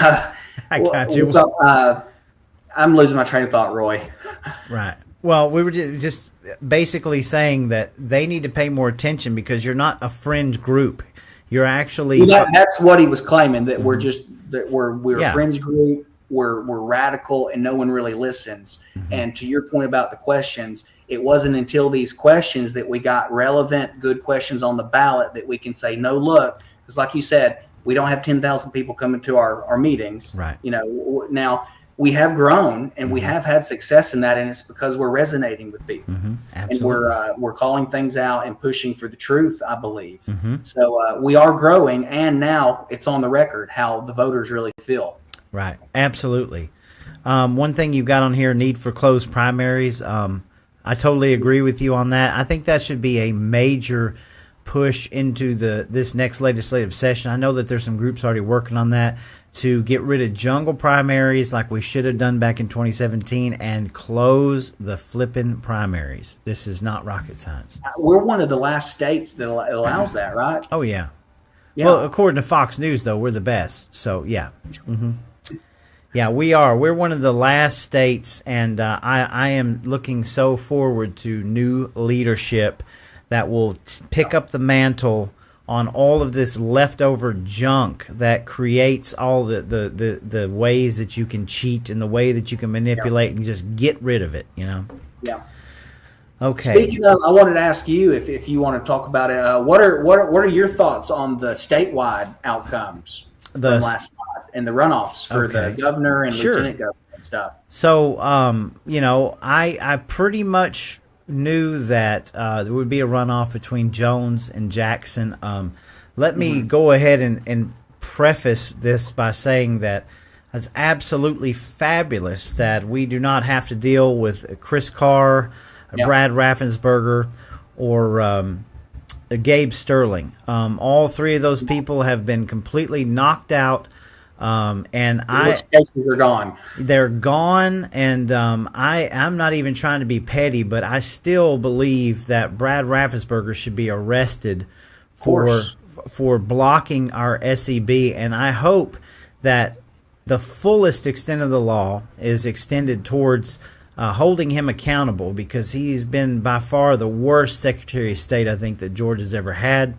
I got you. I'm losing my train of thought, Roy. Right. Well, we were just basically saying that they need to pay more attention because you're not a fringe group. You're actually that's what he was claiming, that we're a fringe group, we're radical, and no one really listens. And to your point about the questions, it wasn't until these questions that we got relevant, good questions on the ballot that we can say, no, look, because like you said, we don't have 10,000 people coming to our meetings. Right. Now we have grown and we have had success in that, and it's because we're resonating with people, and we're calling things out and pushing for the truth, I believe. So we are growing, and now it's on the record how the voters really feel. Right. Absolutely. One thing you've got on here, need for closed primaries. I totally agree with you on that. I think that should be a major push into this next legislative session. I know that there's some groups already working on that to get rid of jungle primaries like we should have done back in 2017 and close the flipping primaries. This is not rocket science. We're one of the last states that allows that, right? Oh, yeah. Well, according to Fox News, though, we're the best. So, yeah. Yeah, we are. We're one of the last states, and I am looking so forward to new leadership that will pick up the mantle on all of this leftover junk that creates all the ways that you can cheat and the way that you can manipulate and just get rid of it, Yeah. Okay. Speaking of, I wanted to ask you if you want to talk about it. What are your thoughts on the statewide outcomes from last night and the runoffs for the governor and lieutenant governor and stuff? So, I pretty much knew that there would be a runoff between Jones and Jackson. Let me go ahead and preface this by saying that it's absolutely fabulous that we do not have to deal with Chris Carr, Brad Raffensperger, or Gabe Sterling. All three of those people have been completely knocked out. And they're gone. They're gone, and I'm not even trying to be petty, but I still believe that Brad Raffensperger should be arrested for blocking our SEB, and I hope that the fullest extent of the law is extended towards holding him accountable, because he's been by far the worst Secretary of State I think that Georgia's ever had.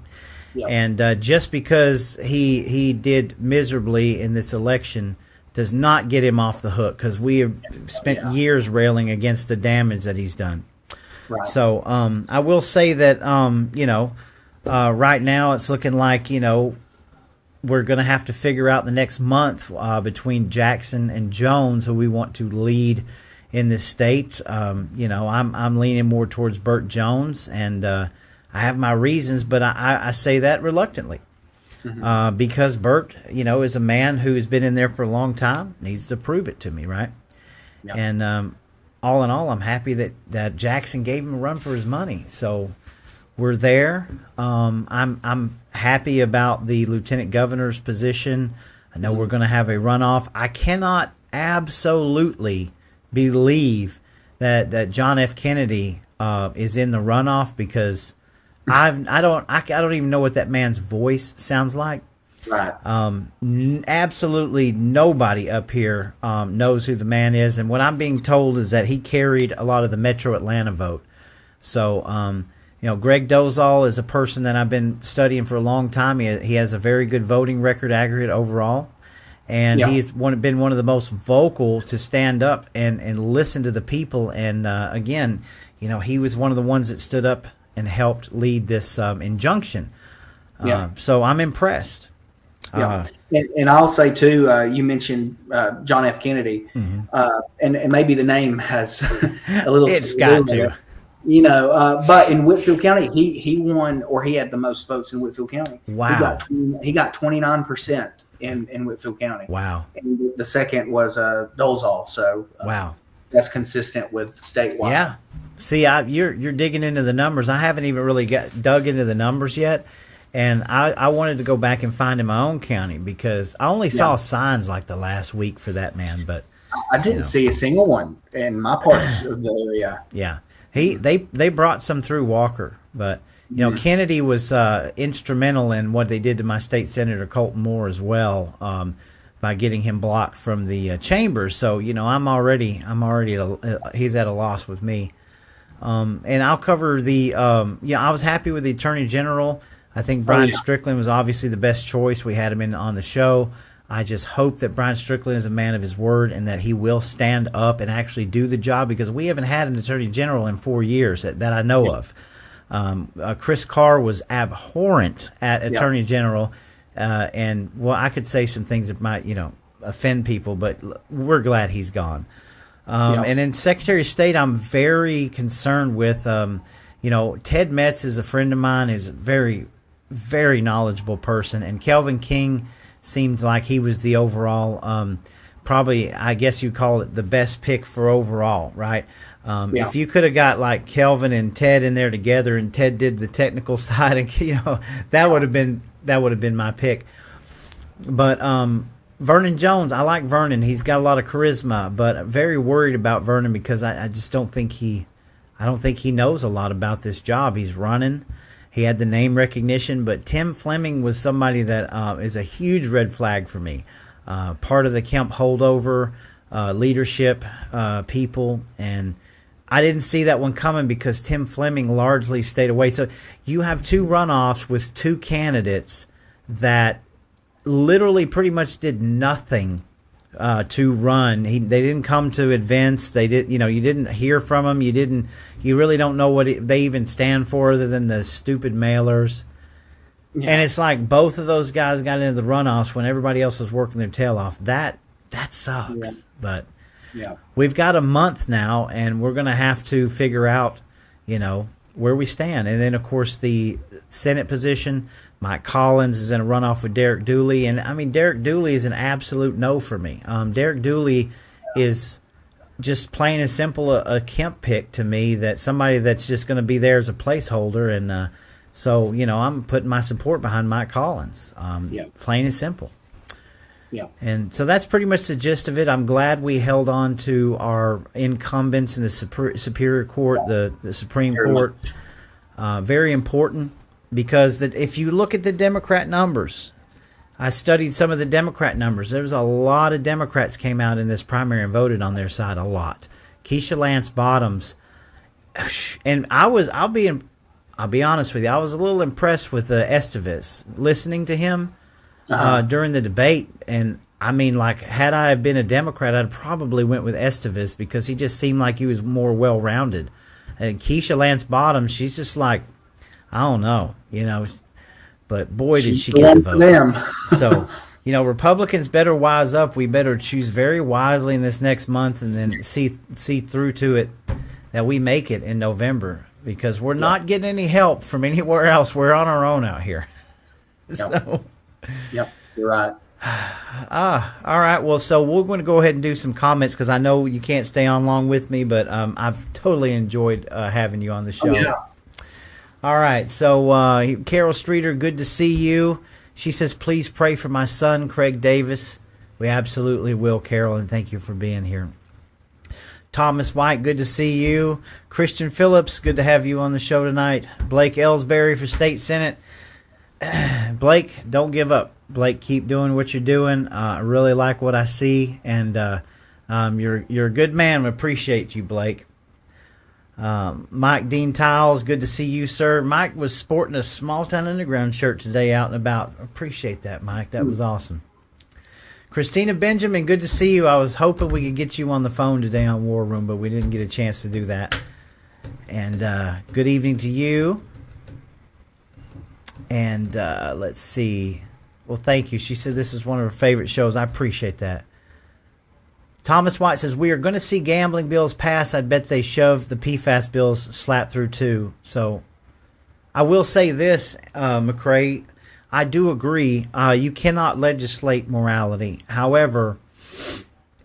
Yep. And just because he did miserably in this election does not get him off the hook, because we have spent years railing against the damage that he's done. Right. So I will say that, right now it's looking like, we're going to have to figure out the next month between Jackson and Jones who we want to lead in this state. I'm leaning more towards Burt Jones, and I have my reasons, but I say that reluctantly. Because Burt, is a man who's been in there for a long time, needs to prove it to me, right? Yep. And all in all, I'm happy that Jackson gave him a run for his money. So we're there. I'm happy about the lieutenant governor's position. I know we're going to have a runoff. I cannot absolutely believe that John F. Kennedy is in the runoff, because I don't even know what that man's voice sounds like. Right. Absolutely nobody up here knows who the man is, and what I'm being told is that he carried a lot of the Metro Atlanta vote. So, Greg Dozal is a person that I've been studying for a long time. He has a very good voting record aggregate overall, and he's been one of the most vocal to stand up and listen to the people. And again, he was one of the ones that stood up and helped lead this injunction. So I'm impressed. And I'll say too, you mentioned John F. Kennedy, and maybe the name has a little. It's got to. But in Whitfield County, he won, or he had the most votes in Whitfield County. Wow. He got 29% in Whitfield County. Wow. And the second was Dolezal. So wow, that's consistent with statewide. Yeah. See, you're digging into the numbers. I haven't even really dug into the numbers yet, and I wanted to go back and find in my own county, because I only saw signs like the last week for that man, but I didn't see a single one in my parts of the area. Yeah, they brought some through Walker, but Kennedy was instrumental in what they did to my state senator Colton Moore as well, by getting him blocked from the chambers. So I'm already he's at a loss with me. And I'll cover the I was happy with the Attorney General. I think Brian Strickland was obviously the best choice. We had him on the show. I just hope that Brian Strickland is a man of his word, and that he will stand up and actually do the job, because we haven't had an Attorney General in 4 years that I know of. Chris Carr was abhorrent at Attorney General, and I could say some things that might offend people, but we're glad he's gone. And in Secretary of State, I'm very concerned with, Ted Metz is a friend of mine, who's a very, very knowledgeable person. And Kelvin King seemed like he was the overall, probably, I guess you'd call it the best pick for overall, right? If you could have got like Kelvin and Ted in there together, and Ted did the technical side, and that would have been my pick. But Vernon Jones, I like Vernon. He's got a lot of charisma, but I'm very worried about Vernon, because I just don't think he knows a lot about this job. He's running. He had the name recognition, but Tim Fleming was somebody that is a huge red flag for me. Part of the Kemp holdover leadership people, and I didn't see that one coming, because Tim Fleming largely stayed away. So you have two runoffs with two candidates that literally pretty much did nothing to run. They didn't come to events. They did, you didn't hear from them. You really don't know what they even stand for, other than the stupid mailers. Yeah. And it's like both of those guys got into the runoffs when everybody else was working their tail off. That sucks. But we've got a month now, and we're going to have to figure out, where we stand. And then, of course, the Senate position, Mike Collins is in a runoff with Derek Dooley. And, I mean, Derek Dooley is an absolute no for me. Derek Dooley is just plain and simple a Kemp pick to me, that somebody that's just going to be there as a placeholder. And so, I'm putting my support behind Mike Collins, plain and simple. Yeah. And so that's pretty much the gist of it. I'm glad we held on to our incumbents in the Superior Court, the Supreme Court. Very important, because if you look at the Democrat numbers, I studied some of the Democrat numbers. There was a lot of Democrats came out in this primary and voted on their side a lot. Keisha Lance Bottoms, and I'll be honest with you, I was a little impressed with Estevez, listening to him during the debate, and I mean, like, had I been a Democrat, I'd probably went with Estevez because he just seemed like he was more well-rounded. And Keisha Lance Bottoms, she's just like, I don't know, but boy, did she get the votes. So, Republicans better wise up. We better choose very wisely in this next month and then see through to it that we make it in November because we're not getting any help from anywhere else. We're on our own out here. So. Yep, you're right. All right. Well, so we're going to go ahead and do some comments because I know you can't stay on long with me, but I've totally enjoyed having you on the show. Oh, yeah. All right. So Carol Streeter, good to see you. She says, please pray for my son, Craig Davis. We absolutely will, Carol, and thank you for being here. Thomas White, good to see you. Christian Phillips, good to have you on the show tonight. Blake Ellsbury for State Senate. Blake, don't give up. Blake, keep doing what you're doing. I really like what I see, and you're a good man. We appreciate you, Blake. Mike Dean Tiles, good to see you, sir. Mike was sporting a Small Town Underground shirt today out and about. Appreciate that, Mike. That was awesome. Christina Benjamin, good to see you. I was hoping we could get you on the phone today on War Room, but we didn't get a chance to do that. And good evening to you. And let's see. Well, thank you. She said this is one of her favorite shows. I appreciate that. Thomas White says, we are going to see gambling bills pass. I bet they shove the PFAS bills slap through too. So I will say this, McCray, I do agree. You cannot legislate morality. However,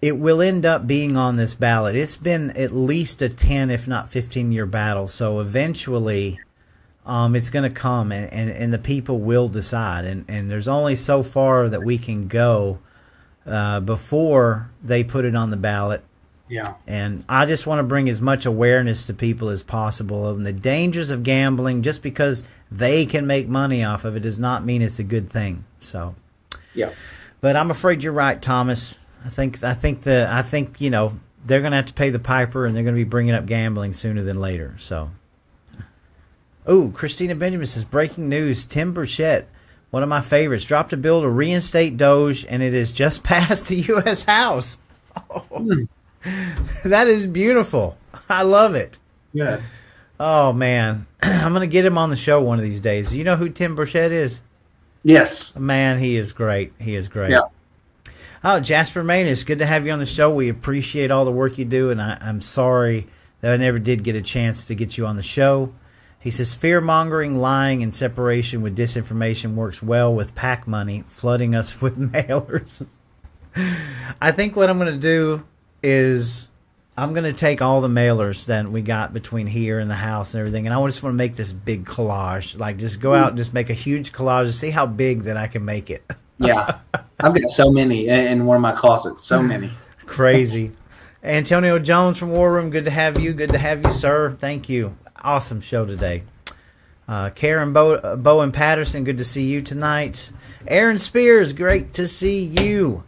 it will end up being on this ballot. It's been at least a 10, if not 15-year battle. So eventually it's going to come and the people will decide. And there's only so far that we can go before they put it on the ballot. Yeah. And I just want to bring as much awareness to people as possible of the dangers of gambling. Just because they can make money off of it does not mean it's a good thing. So, yeah. But I'm afraid you're right, Thomas. I think they're going to have to pay the piper, and they're going to be bringing up gambling sooner than later. So, Christina Benjamin says, breaking news: Tim Burchett, one of my favorites, dropped a bill to reinstate Doge, and it has just passed the U.S. House. That is beautiful. I love it. Good. Oh, man. I'm going to get him on the show one of these days. You know who Tim Burchett is? Yes. Man, he is great. He is great. Yeah. Oh, Jasper Main, it's good to have you on the show. We appreciate all the work you do, and I'm sorry that I never did get a chance to get you on the show. He says, fear-mongering, lying, and separation with disinformation works well with PAC money, flooding us with mailers. I think what I'm going to do is I'm going to take all the mailers that we got between here and the house and everything, and I just want to make this big collage. Like, just go out and just make a huge collage and see how big that I can make it. Yeah. I've got so many in one of my closets. So many. Crazy. Antonio Jones from War Room, good to have you. Good to have you, sir. Thank you. Awesome show today. Karen Bowen Patterson, good to see you tonight. Aaron Spears, great to see you.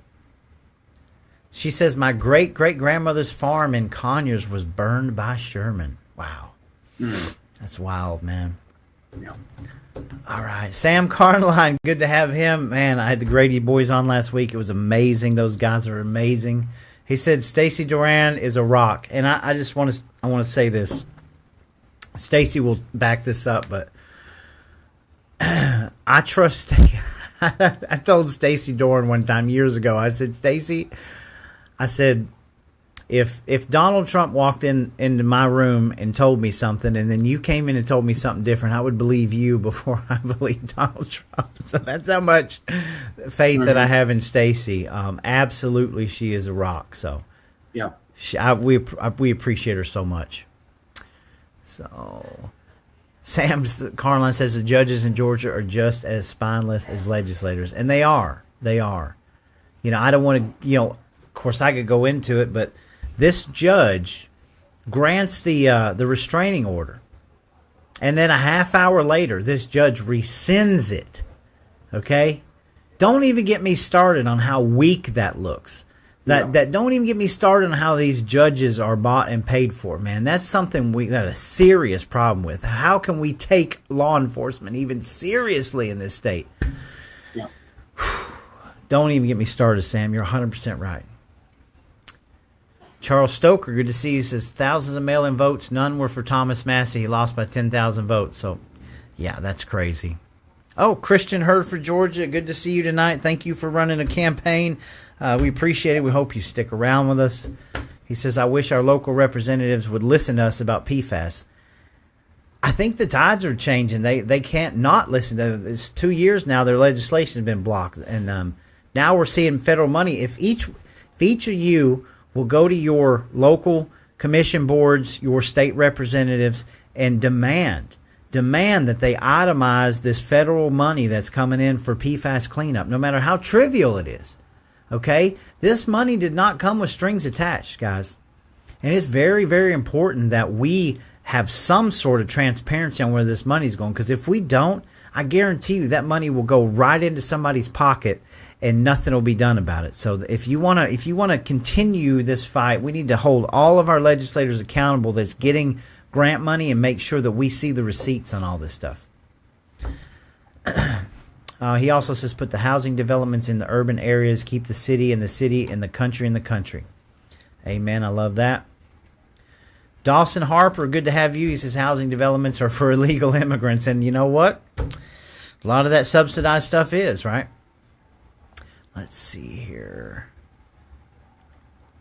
She says, my great-great-grandmother's farm in Conyers was burned by Sherman. Wow. That's wild, man. Yeah. All right. Sam Carnline, good to have him. Man, I had the Grady boys on last week. It was amazing. Those guys are amazing. He said Stacey Duran is a rock. And I just want to say this. Stacey will back this up, but I trust. I told Stacey Dorn one time years ago. I said, Stacey, I said, if Donald Trump walked into my room and told me something, and then you came in and told me something different, I would believe you before I believe Donald Trump. So that's how much faith that I have in Stacey. Absolutely, she is a rock. So yeah, we appreciate her so much. So, Sam Carlin says the judges in Georgia are just as spineless as legislators, and they are. They are. I don't want to. Of course, I could go into it, but this judge grants the restraining order, and then a half hour later, this judge rescinds it. Okay, don't even get me started on how weak that looks. That don't even get me started on how these judges are bought and paid for, man. That's something we got a serious problem with. How can we take law enforcement even seriously in this state? Yeah. Don't even get me started, Sam. You're 100% right. Charles Stoker, good to see you, says thousands of mail-in votes. None were for Thomas Massey. He lost by 10,000 votes. So, yeah, that's crazy. Oh, Christian Hertford, Georgia, good to see you tonight. Thank you for running a campaign. We appreciate it. We hope you stick around with us. He says, I wish our local representatives would listen to us about PFAS. I think the tides are changing. They can't not listen to it. It's 2 years now their legislation has been blocked. And now we're seeing federal money. If each of you will go to your local commission boards, your state representatives, and demand that they itemize this federal money that's coming in for PFAS cleanup, no matter how trivial it is. Okay? This money did not come with strings attached, guys. And it's very, very important that we have some sort of transparency on where this money's going. Because if we don't, I guarantee you that money will go right into somebody's pocket and nothing will be done about it. So if you want to continue this fight, we need to hold all of our legislators accountable that's getting grant money and make sure that we see the receipts on all this stuff. He also says put the housing developments in the urban areas, keep the city in the country in the country. Amen. I love that. Dawson Harper, good to have you. He says housing developments are for illegal immigrants. And you know what? A lot of that subsidized stuff is, right? Let's see here.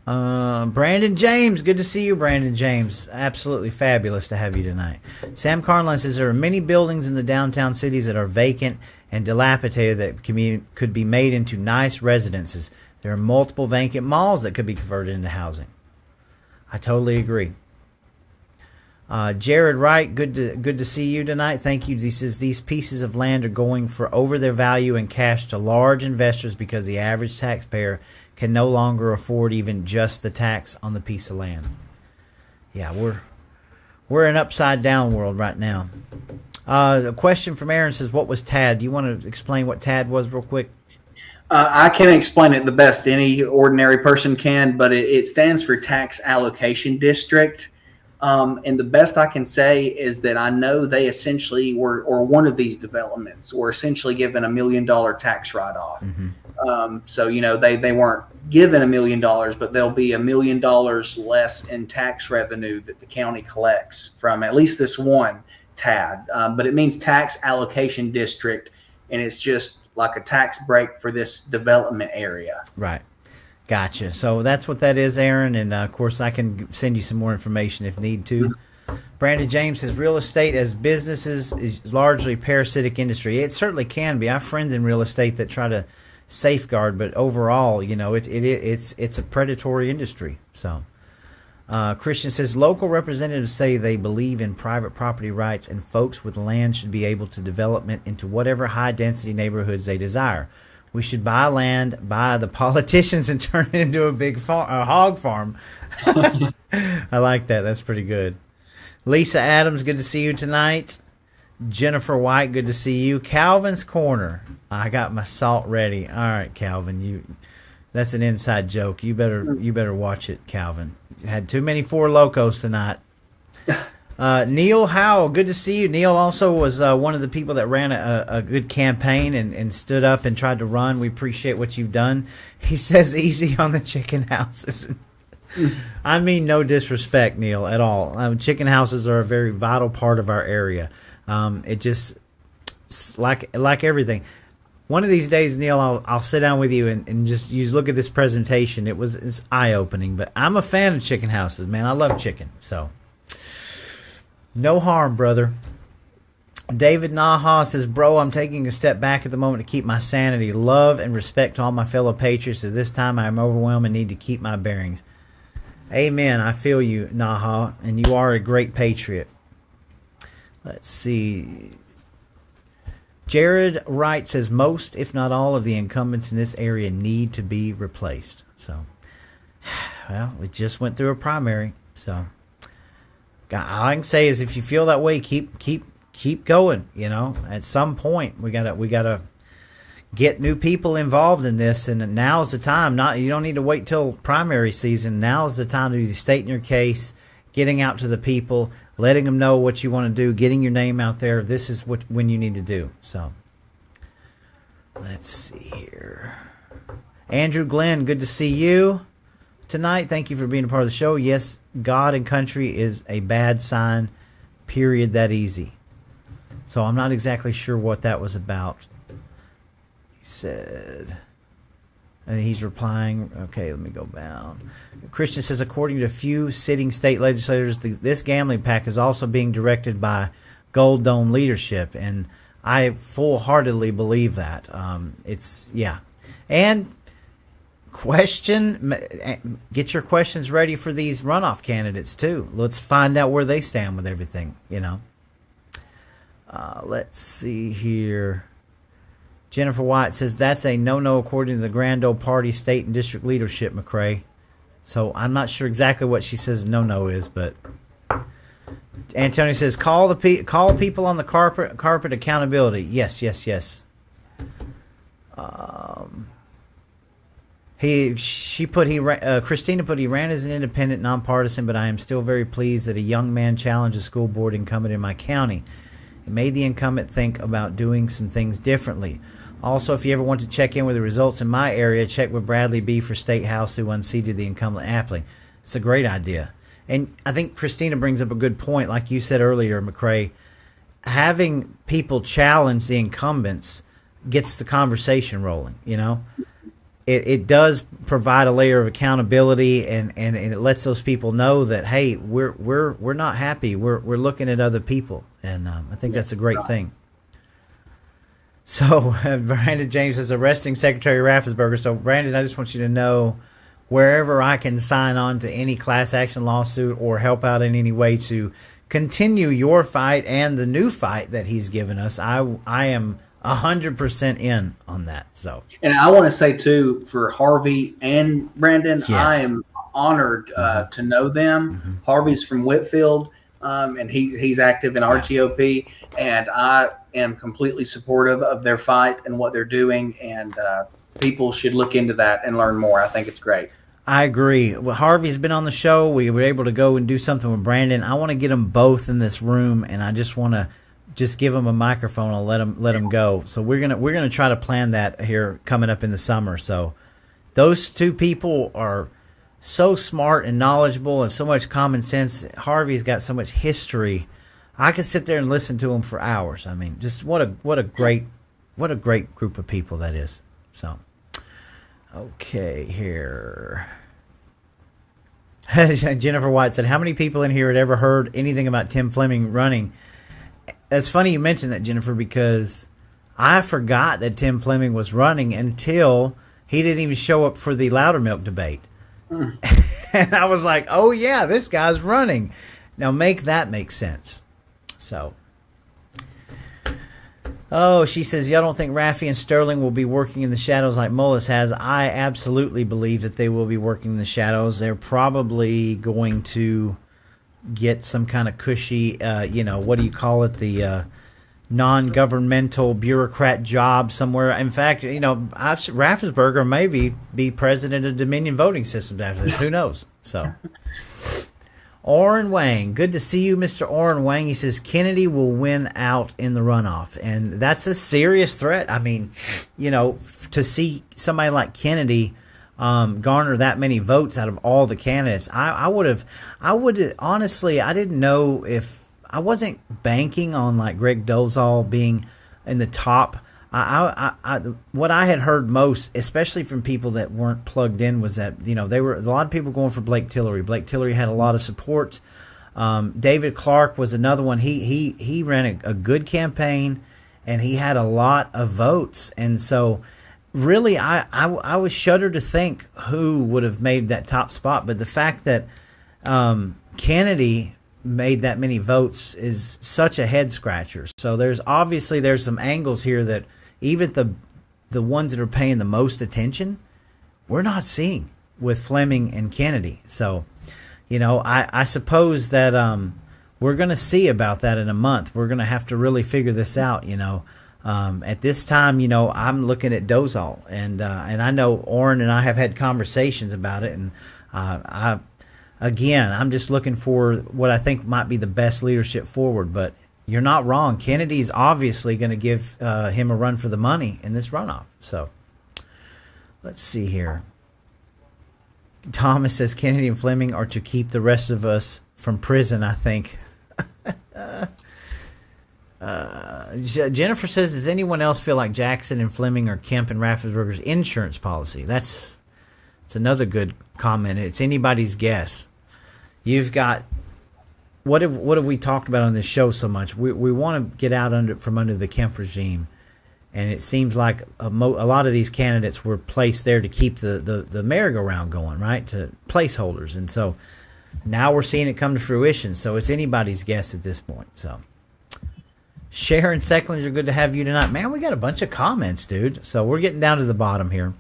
Brandon James, good to see you, Brandon James. Absolutely fabulous to have you tonight. Sam Carlin says there are many buildings in the downtown cities that are vacant and dilapidated that could be made into nice residences. There are multiple vacant malls that could be converted into housing. I totally agree. Jared Wright, good to see you tonight. Thank you. He says these pieces of land are going for over their value in cash to large investors because the average taxpayer can no longer afford even just the tax on the piece of land. Yeah, we're in an upside down world right now. A question from Aaron says, what was TAD? Do you want to explain what TAD was real quick? I can't explain it the best any ordinary person can, but it stands for Tax Allocation District. And the best I can say is that I know they essentially were, or one of these developments were essentially given $1 million tax write-off. Mm-hmm. So, they weren't given $1 million, but there'll be $1 million less in tax revenue that the county collects from at least this one TAD. But it means Tax Allocation District, and it's just like a tax break for this development area. Right. Gotcha. So that's what that is, Aaron. And, of course, I can send you some more information if need to. Brandon James says real estate as businesses is largely parasitic industry. It certainly can be. I have friends in real estate that try to safeguard, but overall, it's a predatory industry. So Christian says local representatives say they believe in private property rights and folks with land should be able to development into whatever high-density neighborhoods they desire. We should buy land, buy the politicians, and turn it into a big hog farm. I like that. That's pretty good. Lisa Adams, good to see you tonight. Jennifer White, good to see you. Calvin's Corner. I got my salt ready. All right, Calvin. That's an inside joke. You better watch it, Calvin. You had too many Four Locos tonight. Neil Howell, good to see you. Neil also was one of the people that ran a good campaign and stood up and tried to run. We appreciate what you've done. He says easy on the chicken houses. I mean no disrespect, Neil, at all. Chicken houses are a very vital part of our area. It just, like everything. One of these days, Neil, I'll sit down with you and just look at this presentation. It's eye-opening, but I'm a fan of chicken houses, man. I love chicken, so... No harm, brother. David Naha says, bro, I'm taking a step back at the moment to keep my sanity. Love and respect to all my fellow patriots. At this time, I am overwhelmed and need to keep my bearings. Amen. I feel you, Naha, and you are a great patriot. Let's see. Jared Wright says, most, if not all, of the incumbents in this area need to be replaced. So, well, we just went through a primary, so... All I can say is if you feel that way, keep going. At some point we gotta get new people involved in this, and now's the time. You don't need to wait till primary season. Now's the time to be stating your case, getting out to the people, letting them know what you want to do, getting your name out there. This is when you need to do. So let's see here. Andrew Glenn, good to see you tonight. Thank you for being a part of the show. Yes, God and country is a bad sign, period, that easy. So I'm not exactly sure what that was about. He said, and he's replying, okay, let me go down. Christian says, according to a few sitting state legislators, this gambling pact is also being directed by Gold Dome leadership, and I full-heartedly believe that. And get your questions ready for these runoff candidates too. Let's find out where they stand with everything, Let's see here. Jennifer White says that's a no-no according to the Grand Old Party state and district leadership, McCray. So I'm not sure exactly what she says no-no is, but Antonio says call people on the carpet accountability. Yes. Christina put he ran as an independent, nonpartisan, but I am still very pleased that a young man challenged a school board incumbent in my county. It made the incumbent think about doing some things differently. Also, if you ever want to check in with the results in my area, check with Bradley B. for State House, who unseated the incumbent aptly. It's a great idea. And I think Christina brings up a good point. Like you said earlier, McCray, having people challenge the incumbents gets the conversation rolling, It does provide a layer of accountability, and it lets those people know that, hey, we're not happy. We're looking at other people, and I think that's a great thing. So Brandon James is arresting Secretary Raffensperger. So Brandon, I just want you to know, wherever I can sign on to any class action lawsuit or help out in any way to continue your fight and the new fight that he's given us, I am 100% in on that. So, and I want to say too, for Harvey and Brandon, yes. I am honored to know them. Mm-hmm. Harvey's from Whitfield, and he's active in our GOP, and I am completely supportive of their fight and what they're doing, and people should look into that and learn more. I think it's great. I agree. Well, Harvey's been on the show. We were able to go and do something with Brandon. I want to get them both in this room, and I just want to give them a microphone and let them go. So we're gonna try to plan that here coming up in the summer. So those two people are so smart and knowledgeable and so much common sense. Harvey's got so much history. I could sit there and listen to him for hours. I mean, just what a great group of people that is. So okay, here. Jennifer White said, how many people in here had ever heard anything about Tim Fleming running? It's funny you mentioned that, Jennifer, because I forgot that Tim Fleming was running until he didn't even show up for the Loudermilk debate. And I was like, oh, yeah, this guy's running. Now make that make sense. So, she says, y'all don't think Raffi and Sterling will be working in the shadows like Mullis has? I absolutely believe that they will be working in the shadows. They're probably going to get some kind of cushy, what do you call it, the non-governmental bureaucrat job somewhere. In fact, Raffensperger may be president of Dominion Voting Systems after this. Who knows? So, Orrin Wang, good to see you, Mr. Orrin Wang. He says Kennedy will win out in the runoff, and that's a serious threat. I mean, to see somebody like Kennedy garner that many votes out of all the candidates, I would honestly, I didn't know if I wasn't banking on like Greg Dolezal being in the top. What I had heard most, especially from people that weren't plugged in, was that they were a lot of people going for Blake Tillery. Blake Tillery had a lot of support. David Clark was another one. He ran a good campaign, and he had a lot of votes, and so. Really, I was shuddered to think who would have made that top spot, but the fact that Kennedy made that many votes is such a head scratcher. So there's some angles here that even the ones that are paying the most attention, we're not seeing with Fleming and Kennedy. So, I suppose that we're going to see about that in a month. We're going to have to really figure this out. At this time, I'm looking at Dolezal, and I know Orrin and I have had conversations about it, and I'm just looking for what I think might be the best leadership forward. But you're not wrong. Kennedy's obviously going to give him a run for the money in this runoff. So Let's see here. Thomas says Kennedy and Fleming are to keep the rest of us from prison, I think. Jennifer says, does anyone else feel like Jackson and Fleming are Kemp and Raffensperger's insurance policy? That's another good comment. It's anybody's guess. You've got what have we talked about on this show so much? We want to get out from under the Kemp regime, and it seems like a lot of these candidates were placed there to keep the merry-go-round going, right? To placeholders, and so now we're seeing it come to fruition. So it's anybody's guess at this point. So Sharon Secklinger, good to have you tonight, man. We got a bunch of comments, dude. So we're getting down to the bottom here.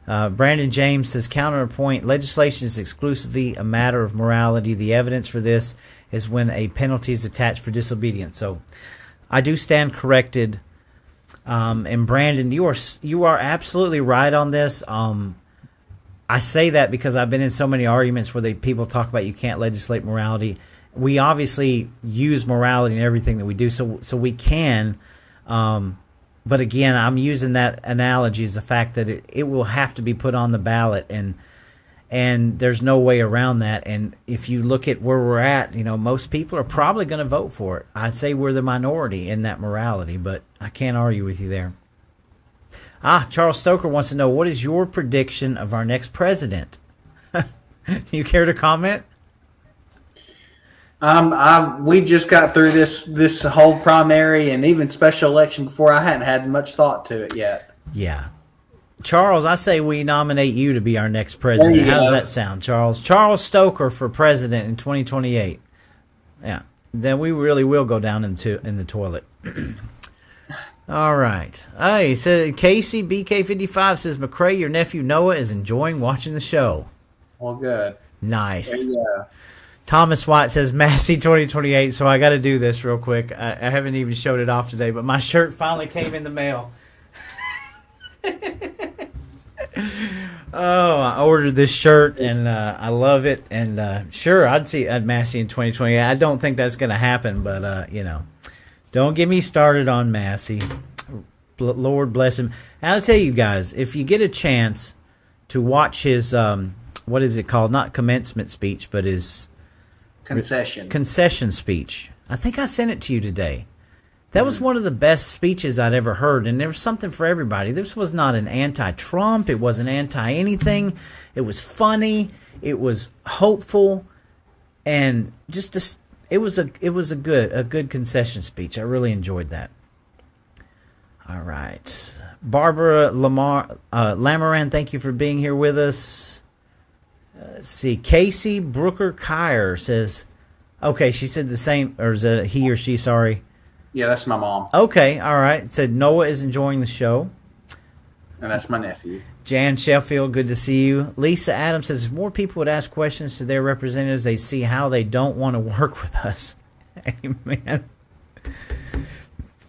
Brandon James says, counterpoint, legislation is exclusively a matter of morality. The evidence for this is when a penalty is attached for disobedience. So I do stand corrected. And Brandon, you are absolutely right on this. I say that because I've been in so many arguments where people talk about you can't legislate morality. We obviously use morality in everything that we do, so we can. But again, I'm using that analogy as the fact that it will have to be put on the ballot, and there's no way around that. And if you look at where we're at, most people are probably going to vote for it. I'd say we're the minority in that morality, but I can't argue with you there. Charles Stoker wants to know, what is your prediction of our next president? Do you care to comment? We just got through this whole primary and even special election before. I hadn't had much thought to it yet. Yeah. Charles, I say we nominate you to be our next president. How does that sound, Charles? Charles Stoker for president in 2028. Yeah. Then we really will go down in the toilet. All right. Hey, so Casey BK55 says, McCray, your nephew Noah is enjoying watching the show. Well, good. Nice. There you go. Thomas White says Massey 2028. So I got to do this real quick. I haven't even showed it off today, but my shirt finally came in the mail. Oh, I ordered this shirt and I love it. And sure, I'd see Massey in 2028. I don't think that's going to happen, but don't get me started on Massey. Lord bless him. And I'll tell you guys, if you get a chance to watch his what is it called? Not commencement speech, but his concession speech. I think I sent it to you today. That was one of the best speeches I'd ever heard, and there was something for everybody. This was not an anti-Trump. It wasn't anti-anything. It was funny. It was hopeful, and it was a good concession speech. I really enjoyed that. All right, Barbara Lamaran, thank you for being here with us. Let's see. Casey Brooker Kyer says, okay, she said the same, or is it he or she? Sorry. Yeah, that's my mom. Okay, all right. It said Noah is enjoying the show. And that's my nephew. Jan Sheffield, good to see you. Lisa Adams says, if more people would ask questions to their representatives, they see how they don't want to work with us. Amen.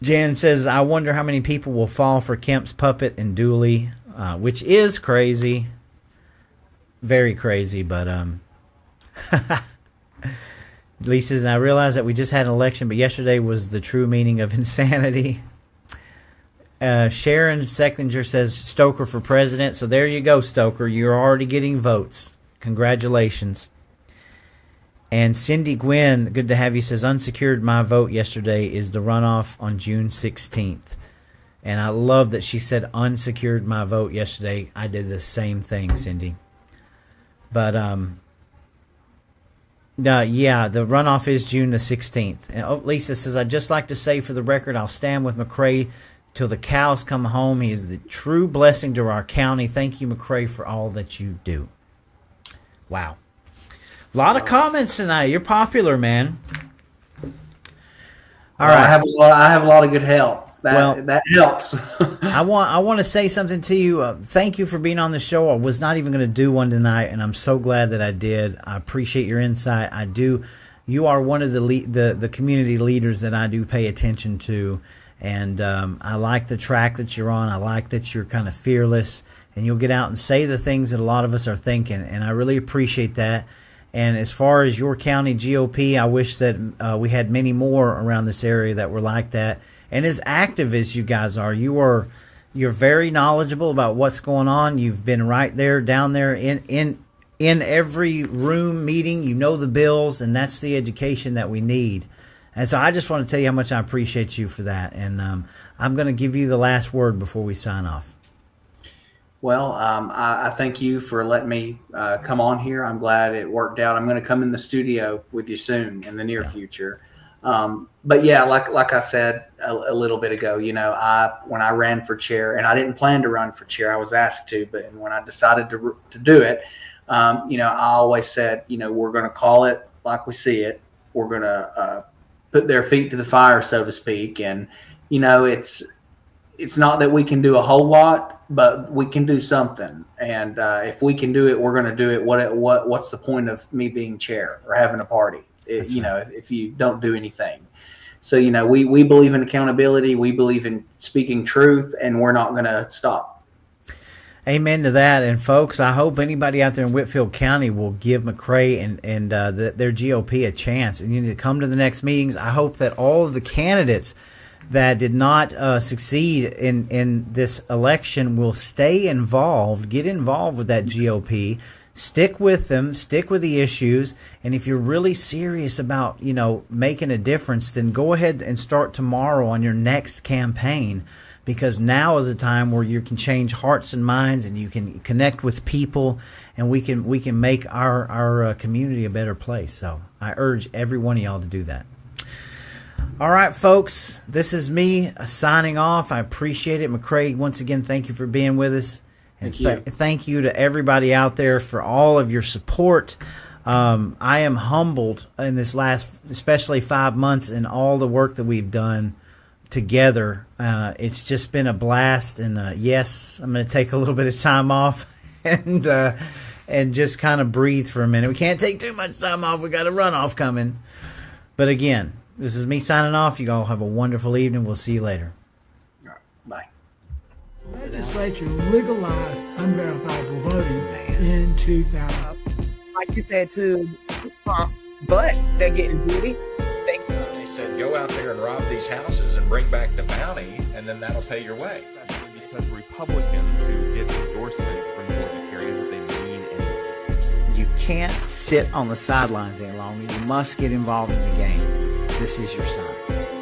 Jan says, I wonder how many people will fall for Kemp's puppet and Dooley, which is crazy. Very crazy, but Lisa says, I realize that we just had an election, but yesterday was the true meaning of insanity. Sharon Secklinger says Stoker for president. So there you go, Stoker. You're already getting votes. Congratulations. And Cindy Gwynn, good to have you, says unsecured my vote yesterday is the runoff on June 16th. And I love that she said unsecured my vote yesterday. I did the same thing, Cindy. But yeah, the runoff is June the 16th. And Lisa says, I'd just like to say for the record, I'll stand with McCray till the cows come home. He is the true blessing to our county. Thank you, McCray, for all that you do. Wow. A lot of comments tonight. You're popular, man. All right. I have a lot of good help. That helps. I want to say something to you. Thank you for being on the show. I was not even going to do one tonight, and I'm so glad that I did. I appreciate your insight. I do. You are one of the community leaders that I do pay attention to, and I like the track that you're on. I like that you're kind of fearless, and you'll get out and say the things that a lot of us are thinking, and I really appreciate that. And as far as your county GOP, I wish that we had many more around this area that were like that. And as active as you guys are, you are You're very knowledgeable about what's going on. You've been right there, down there in every room meeting. You know the bills, and that's the education that we need. And so I just want to tell you how much I appreciate you for that. And I'm going to give you the last word before we sign off. Well, I thank you for letting me come on here. I'm glad it worked out. I'm going to come in the studio with you soon in the near future. But yeah, like I said a little bit ago, when I ran for chair, and I didn't plan to run for chair, I was asked to, but when I decided to do it, I always said, we're going to call it like we see it. We're going to put their feet to the fire, so to speak. And, it's not that we can do a whole lot, but we can do something. And if we can do it, we're going to do it. What's the point of me being chair or having a party? If you don't do anything. So, we believe in accountability. We believe in speaking truth, and we're not going to stop. Amen to that. And folks, I hope anybody out there in Whitfield County will give McRae and their GOP a chance. And you need to come to the next meetings. I hope that all of the candidates that did not succeed in this election will stay involved, get involved with that GOP, stick with them, stick with the issues. And if you're really serious about, making a difference, then go ahead and start tomorrow on your next campaign, because now is a time where you can change hearts and minds, and you can connect with people, and we can make our community a better place. So I urge every one of y'all to do that. All right, folks, this is me signing off. I appreciate it. McRae, once again, thank you for being with us. And thank you to everybody out there for all of your support. I am humbled in this last, especially 5 months, and all the work that we've done together. It's just been a blast. And yes, I'm going to take a little bit of time off and just kind of breathe for a minute. We can't take too much time off. We got a runoff coming. But again, this is me signing off. You all have a wonderful evening. We'll see you later. All right, bye. Legislature legalized unverifiable voting in 2000. Like you said to Trump, but they're getting booty. They said, go out there and rob these houses and bring back the bounty, and then that'll pay your way. Because Republicans who get endorsement from Georgia carry that they mean anything. You can't sit on the sidelines any longer. You must get involved in the game. This is your sign.